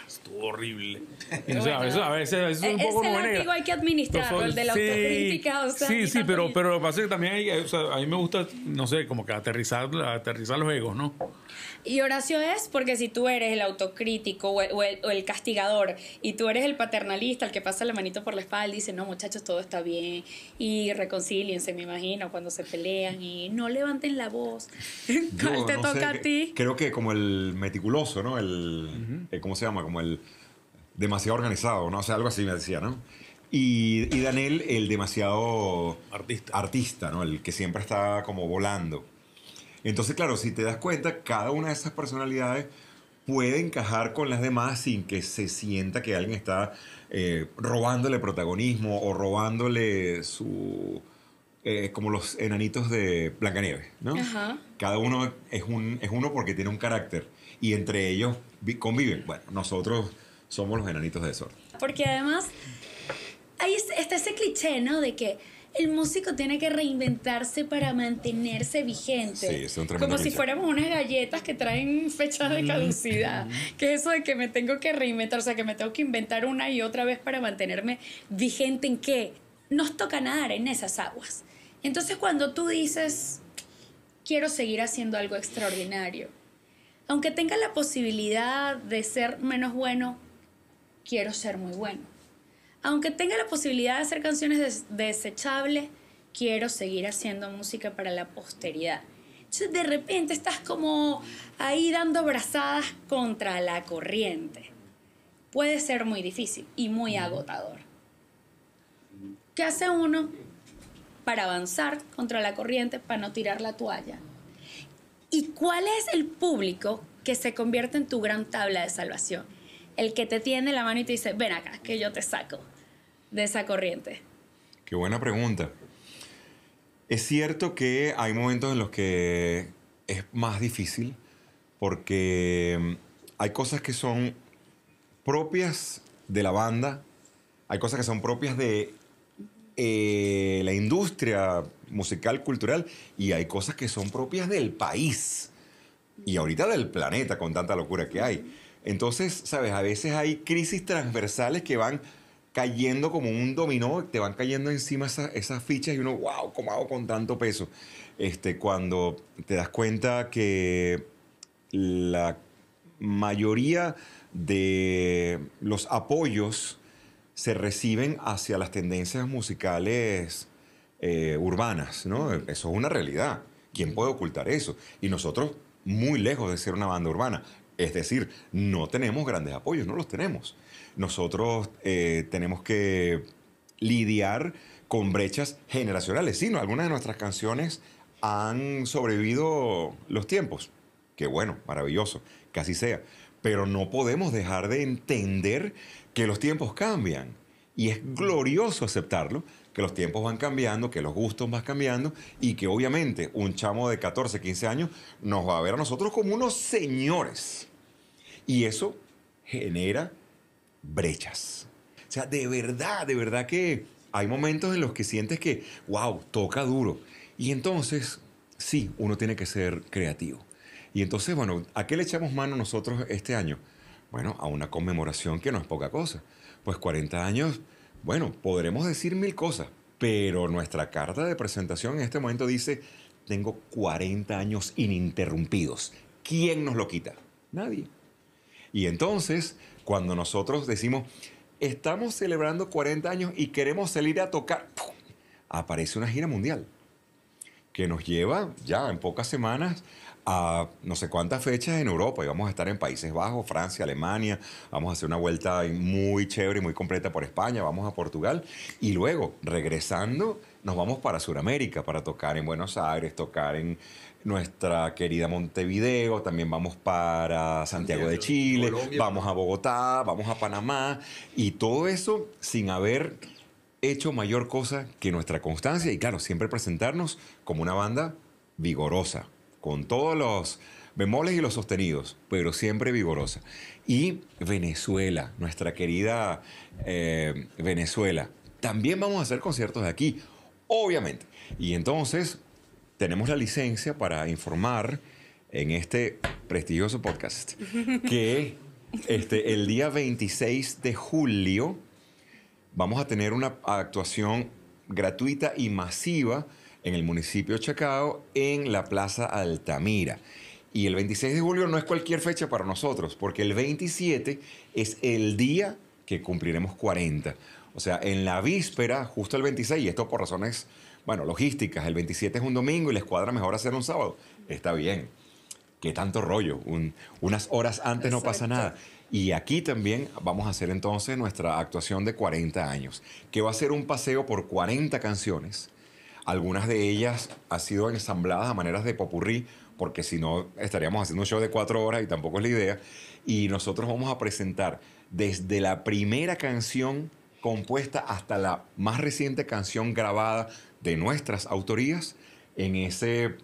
estuvo horrible. Entonces, bueno, a veces es un poco látigo hay que administrarlo, el de la autocrítica, o sea. Sí, pero lo que pasa es que también o sea, a mí me gusta, no sé, como que aterrizar los egos, ¿no? Y Horacio es porque si tú eres el autocrítico o el castigador y tú eres el paternalista, el que pasa la manito por la espalda y dice, no, muchachos, todo está bien y reconcíliense, me imagino, cuando se pelean y no levanten la voz. ¿Cuál te toca a ti? Creo que como el meticuloso, ¿no? ¿Cómo se llama? Como el demasiado organizado, ¿no? O sea, algo así me decía, ¿no? Y Daniel, el demasiado artista, ¿no? El que siempre está como volando. Entonces, claro, si te das cuenta, cada una de esas personalidades puede encajar con las demás sin que se sienta que alguien está robándole protagonismo o robándole como los enanitos de Blancanieves, ¿no? Ajá. Cada uno es uno porque tiene un carácter y entre ellos conviven. Bueno, nosotros somos los enanitos de Desorden. Porque además ahí está ese cliché, ¿no? De que el músico tiene que reinventarse para mantenerse vigente. Sí, es un tremendo como cliché. Si fuéramos unas galletas que traen fecha de caducidad. Que eso de que me tengo que reinventar, o sea, que me tengo que inventar una y otra vez para mantenerme vigente en qué. Nos toca nadar en esas aguas. Entonces, cuando tú dices, quiero seguir haciendo algo extraordinario, aunque tenga la posibilidad de ser menos bueno, quiero ser muy bueno. Aunque tenga la posibilidad de hacer canciones desechables, quiero seguir haciendo música para la posteridad. Entonces, de repente estás como ahí dando brazadas contra la corriente. Puede ser muy difícil y muy agotador. ¿Qué hace uno para avanzar contra la corriente, para no tirar la toalla? ¿Y cuál es el público que se convierte en tu gran tabla de salvación? El que te tiende la mano y te dice, ven acá, que yo te saco de esa corriente. Qué buena pregunta. Es cierto que hay momentos en los que es más difícil porque hay cosas que son propias de la banda hay cosas que son propias de la industria musical, cultural, y hay cosas que son propias del país y ahorita del planeta con tanta locura que hay. Entonces, ¿sabes? A veces hay crisis transversales que van cayendo como un dominó, te van cayendo encima esas fichas y uno, wow, ¿cómo hago con tanto peso? Cuando te das cuenta que la mayoría de los apoyos se reciben hacia las tendencias musicales urbanas, ¿no? Eso es una realidad. ¿Quién puede ocultar eso? Y nosotros, muy lejos de ser una banda urbana, es decir, no tenemos grandes apoyos, no los tenemos. Nosotros tenemos que lidiar con brechas generacionales. Sí, ¿no? Algunas de nuestras canciones han sobrevivido los tiempos. Qué bueno, maravilloso, que así sea. Pero no podemos dejar de entender que los tiempos cambian. Y es glorioso aceptarlo, que los tiempos van cambiando, que los gustos van cambiando y que obviamente un chamo de 14, 15 años nos va a ver a nosotros como unos señores. Y eso genera brechas. O sea, de verdad que hay momentos en los que sientes que, wow, toca duro. Y entonces, sí, uno tiene que ser creativo. Y entonces, bueno, ¿a qué le echamos mano nosotros este año? Bueno, a una conmemoración que no es poca cosa. Pues 40 años, bueno, podremos decir 1000 cosas, pero nuestra carta de presentación en este momento dice, tengo 40 años ininterrumpidos. ¿Quién nos lo quita? Nadie. Y entonces, cuando nosotros decimos, estamos celebrando 40 años y queremos salir a tocar, ¡pum!, aparece una gira mundial que nos lleva ya en pocas semanas a no sé cuántas fechas en Europa. Y vamos a estar en Países Bajos, Francia, Alemania. Vamos a hacer una vuelta muy chévere y muy completa por España. Vamos a Portugal. Y luego, regresando, nos vamos para Sudamérica para tocar en Buenos Aires, tocar en nuestra querida Montevideo. También vamos para Santiago de Chile. Colombia. Vamos a Bogotá, vamos a Panamá. Y todo eso sin haber hecho mayor cosa que nuestra constancia. Y claro, siempre presentarnos como una banda vigorosa, con todos los bemoles y los sostenidos, pero siempre vigorosa. Y Venezuela, nuestra querida Venezuela. También vamos a hacer conciertos de aquí, obviamente. Y entonces tenemos la licencia para informar en este prestigioso podcast que el día 26 de julio vamos a tener una actuación gratuita y masiva en el municipio de Chacao, en la Plaza Altamira. Y el 26 de julio no es cualquier fecha para nosotros, porque el 27 es el día que cumpliremos 40. O sea, en la víspera, justo el 26, y esto por razones, bueno, logísticas, el 27 es un domingo y les cuadra mejor hacer un sábado. Está bien. ¿Qué tanto rollo? Unas horas antes no pasa nada. Y aquí también vamos a hacer entonces nuestra actuación de 40 años, que va a ser un paseo por 40 canciones. Algunas de ellas han sido ensambladas a maneras de popurrí, porque si no estaríamos haciendo un show de 4 horas y tampoco es la idea. Y nosotros vamos a presentar desde la primera canción compuesta hasta la más reciente canción grabada de nuestras autorías en ese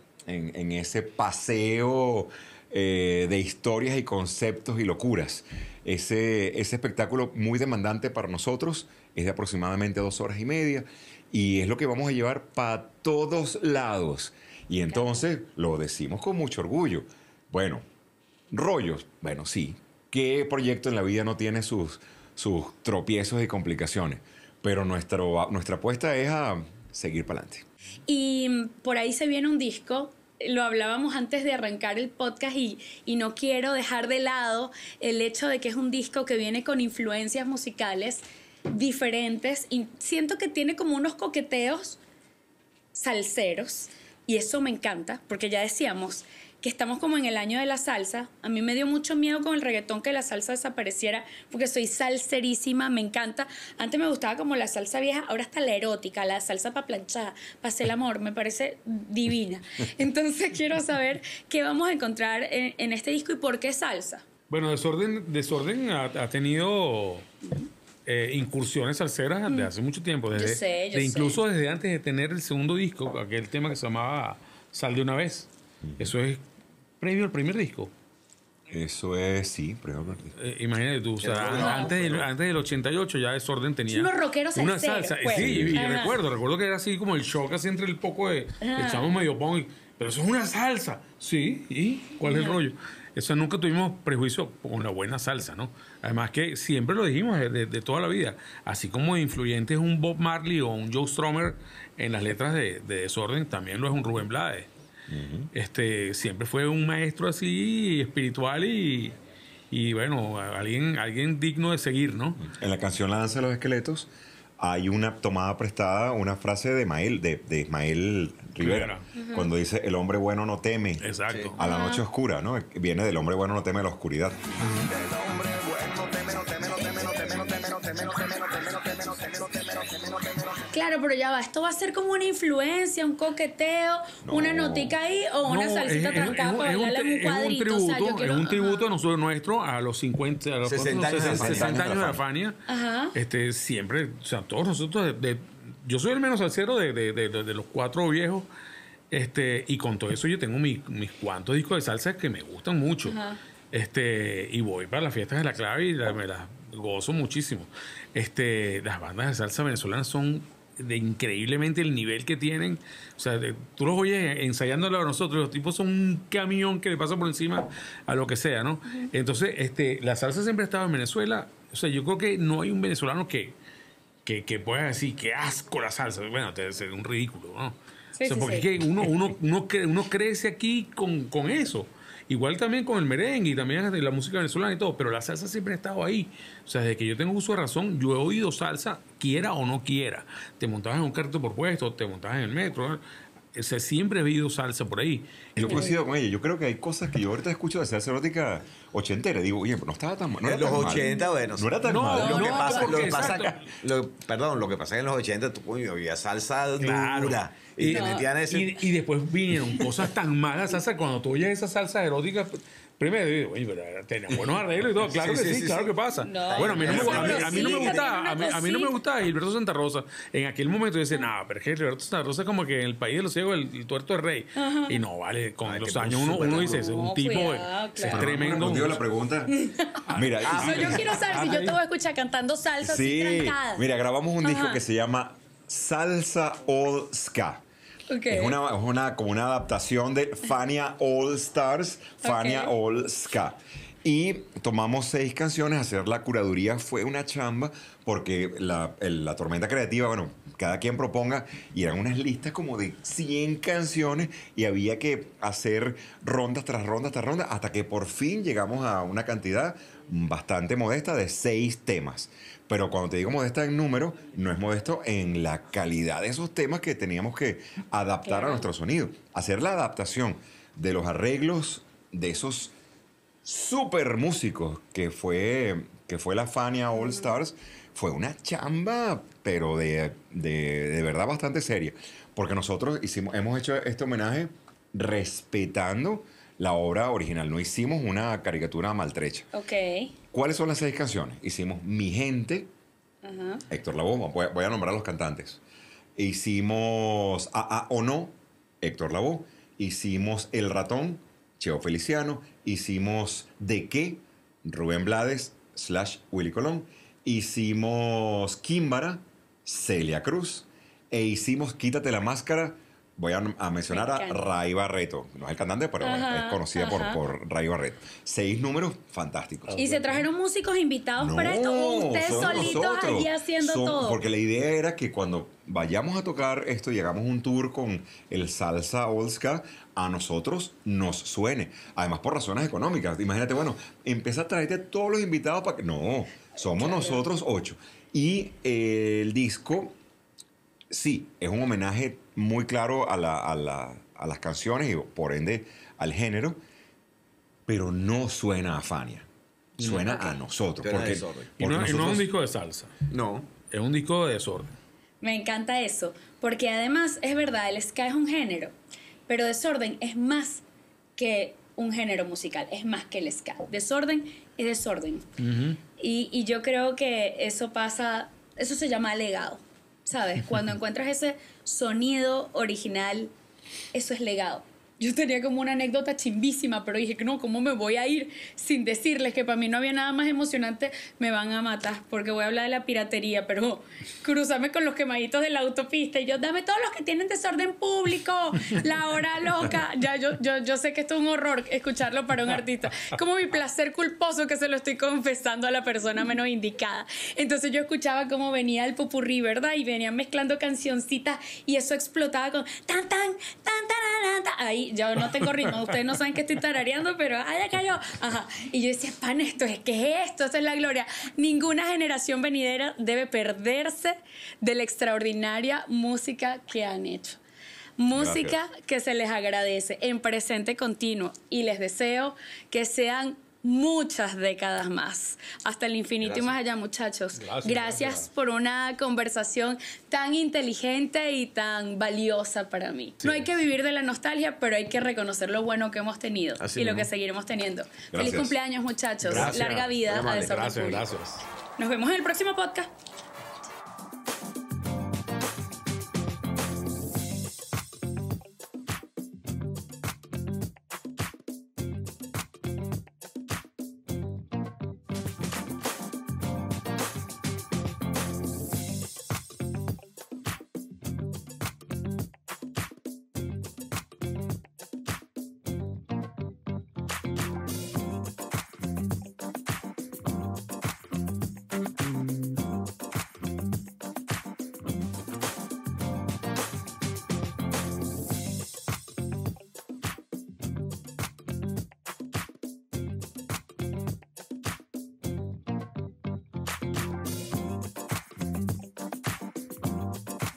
paseo de historias y conceptos y locuras. Ese espectáculo muy demandante para nosotros es de aproximadamente 2 horas y media. Y es lo que vamos a llevar para todos lados. Y entonces lo decimos con mucho orgullo. Bueno, rollos, bueno, sí. ¿Qué proyecto en la vida no tiene sus tropiezos y complicaciones? Pero nuestra apuesta es a seguir para adelante. Y por ahí se viene un disco. Lo hablábamos antes de arrancar el podcast y no quiero dejar de lado el hecho de que es un disco que viene con influencias musicales diferentes y siento que tiene como unos coqueteos salseros y eso me encanta porque ya decíamos que estamos como en el año de la salsa. A mí me dio mucho miedo con el reggaetón que la salsa desapareciera porque soy salserísima, me encanta. Antes me gustaba como la salsa vieja, ahora está la erótica, la salsa para planchar, para hacer el amor, me parece divina. Entonces quiero saber qué vamos a encontrar en este disco y por qué salsa. Bueno, Desorden ha tenido incursiones salseras desde hace mucho tiempo. Incluso desde antes de tener el segundo disco, aquel tema que se llamaba Sal de una vez. Eso es previo al primer disco. Eso es, sí, pero... Imagínate tú, o sea, antes del 88 ya Desorden tenía Unos rockeros una salseros, salsa. pues. Sí, y Ajá. recuerdo que era así como el shock así entre el poco de echamos medio punk, pero eso es una salsa. Sí, ¿y cuál es el rollo? Eso nunca tuvimos prejuicio con la buena salsa, ¿no? Además que siempre lo dijimos de toda la vida, así como influyente es un Bob Marley o un Joe Strummer en las letras de Desorden, también lo es un Rubén Blades. Siempre fue un maestro así espiritual y bueno, alguien digno de seguir, ¿no? En la canción La danza de los esqueletos hay una tomada prestada, una frase de Ismael Rivera, cuando dice el hombre bueno no teme Exacto. a la noche oscura, ¿no? Viene del hombre bueno no teme a la oscuridad. Claro, pero ya va. Esto va a ser como una influencia, un coqueteo, una notica ahí o una salsita trancada para bailarla en un cuadrito. O sea, yo quiero... Es un tributo nuestro a los 50, a los 60 años de la 60 años de la Fania. Ajá. Siempre, o sea, todos nosotros, yo soy el menos salsero de los cuatro viejos. Y con todo eso yo tengo mis cuantos discos de salsa que me gustan mucho. Ajá. Y voy para las fiestas de la clave y me las gozo muchísimo. Las bandas de salsa venezolanas son de increíblemente el nivel que tienen. O sea, tú los oyes ensayándolo a nosotros, los tipos son un camión que le pasa por encima a lo que sea, ¿no? Entonces, la salsa siempre ha estado en Venezuela. O sea, yo creo que no hay un venezolano que pueda decir que asco la salsa. Bueno, te es un ridículo, ¿no? Sí, o sea, sí, porque sí. es que uno crece aquí con eso. Igual también con el merengue y también la música venezolana y todo, pero la salsa siempre ha estado ahí. O sea, desde que yo tengo uso de razón, yo he oído salsa, quiera o no quiera. Te montabas en un carrito por puesto, te montabas en el metro, ¿no? O sea, siempre he oído salsa por ahí. Yo coincido con ella. Yo creo que hay cosas que yo ahorita escucho de salsa erótica ochentera. Digo, oye, pero no estaba tan mal. No en era los tan mal. 80, bueno. No era tan No, mal. Lo que no, pasa, porque lo que pasa exacto. lo que pasa es que en los 80 tú, coño, había salsa Claro. dura. Y te metían ese... Y después vinieron cosas tan malas, salsa. Cuando tú oyes esa salsa erótica, primero digo, oye, pero tenía buenos arreglos y todo. Claro Sí, que sí, sí, sí, claro sí. que pasa. No. Bueno, a mí no me gustaba, a mí no me gustaba Gilberto Santa Rosa. En aquel momento yo decía, no, pero es que Gilberto Santa Rosa es como que en el país de los ciegos el tuerto es rey. Y no, vale, con Ay, los que años súper uno dice, es un No, tipo, cuidado, es claro. tremendo. Respondió la pregunta. Mira, No, yo quiero saber si yo te voy a escuchar cantando salsa así sí, trancada. mira, grabamos un disco Ajá. que se llama Salsa All Ska. Ok. Es como una adaptación de Fania All Stars, Fania Ok. All Ska. Y tomamos 6 canciones, hacer la curaduría fue una chamba, porque la tormenta creativa, bueno, cada quien proponga, y eran unas listas como de 100 canciones, y había que hacer rondas tras rondas tras rondas, hasta que por fin llegamos a una cantidad bastante modesta de 6 temas. Pero cuando te digo modesta en número, no es modesto en la calidad de esos temas que teníamos que adaptar Claro. a nuestro sonido. Hacer la adaptación de los arreglos de esos super músicos que fue la Fania All Stars, fue una chamba, pero de verdad bastante seria. Porque nosotros hemos hecho este homenaje respetando la obra original. No hicimos una caricatura maltrecha. Ok. ¿Cuáles son las 6 canciones? Hicimos Mi Gente, Ajá. Héctor Lavoe, voy a nombrar a los cantantes. Hicimos A o No, Héctor Lavoe. Hicimos El Ratón, Cheo Feliciano. Hicimos ¿De qué? Rubén Blades / Willy Colón. Hicimos Químbara, Celia Cruz. E hicimos Quítate la Máscara. Voy a mencionar Me a encanta. Ray Barreto. No es el cantante, pero Ajá, es conocida ajá. por Ray Barreto. 6 números fantásticos. ¿Y se trajeron músicos invitados para esto? ¿O ustedes somos solitos nosotros. allí haciendo todo? Porque la idea era que cuando vayamos a tocar esto y hagamos un tour con el Salsa All Ska, a nosotros nos suene. Además, por razones económicas. Imagínate, bueno, empieza a traerte todos los invitados para que... No, somos nosotros 8. Y el disco, sí, es un homenaje muy claro a las canciones y por ende al género, pero no suena a Fania. Suena a nosotros. Suena a Porque, Desorden. Y no, porque y no es un nosotros- disco de salsa, No. es un disco de Desorden. Me encanta eso, porque además es verdad, el ska es un género, pero Desorden es más que un género musical, es más que el ska. Desorden es desorden. Y yo creo que eso pasa, eso se llama legado, ¿sabes? Cuando encuentras ese sonido original, eso es legado. yo tenía como una anécdota chimbísima, pero dije que no, ¿cómo me voy a ir sin decirles que para mí no había nada más emocionante? Me van a matar porque voy a hablar de la piratería, pero cruzarme con los quemaditos de la autopista y yo, dame todos los que tienen desorden público, la hora loca. Ya yo sé que esto es un horror escucharlo para un artista. Como mi placer culposo que se lo estoy confesando a la persona menos indicada. Entonces yo escuchaba cómo venía el popurrí, ¿verdad? Y venían mezclando cancioncitas y eso explotaba con tan, tan, tan, tan, tan. Ahí yo no tengo ritmo, ustedes no saben que estoy tarareando, pero ya cayó. Ajá. Y yo decía, pan, ¿qué es esto? Esta es la gloria. Ninguna generación venidera debe perderse de la extraordinaria música que han hecho. Música que se les agradece en presente continuo y les deseo que sean muchas décadas más, hasta el infinito y más allá, muchachos. Gracias por una conversación tan inteligente y tan valiosa para mí. Sí. No hay que vivir de la nostalgia, pero hay que reconocer lo bueno que hemos tenido y lo que seguiremos teniendo. Gracias. Feliz cumpleaños, muchachos. Gracias. Larga vida a Desorden Público. Gracias. Nos vemos en el próximo podcast.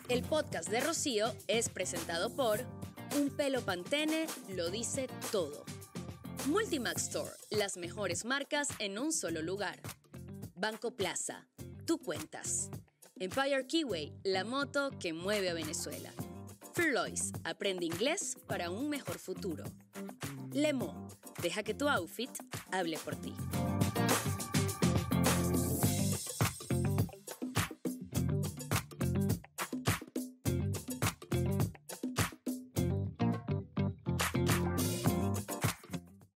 El podcast de Rocío es presentado por Un Pelo Pantene lo dice todo. Multimax Store, las mejores marcas en un solo lugar. Banco Plaza, tú cuentas. Empire Keyway, la moto que mueve a Venezuela. Furlois, aprende inglés para un mejor futuro. Lemo, deja que tu outfit hable por ti.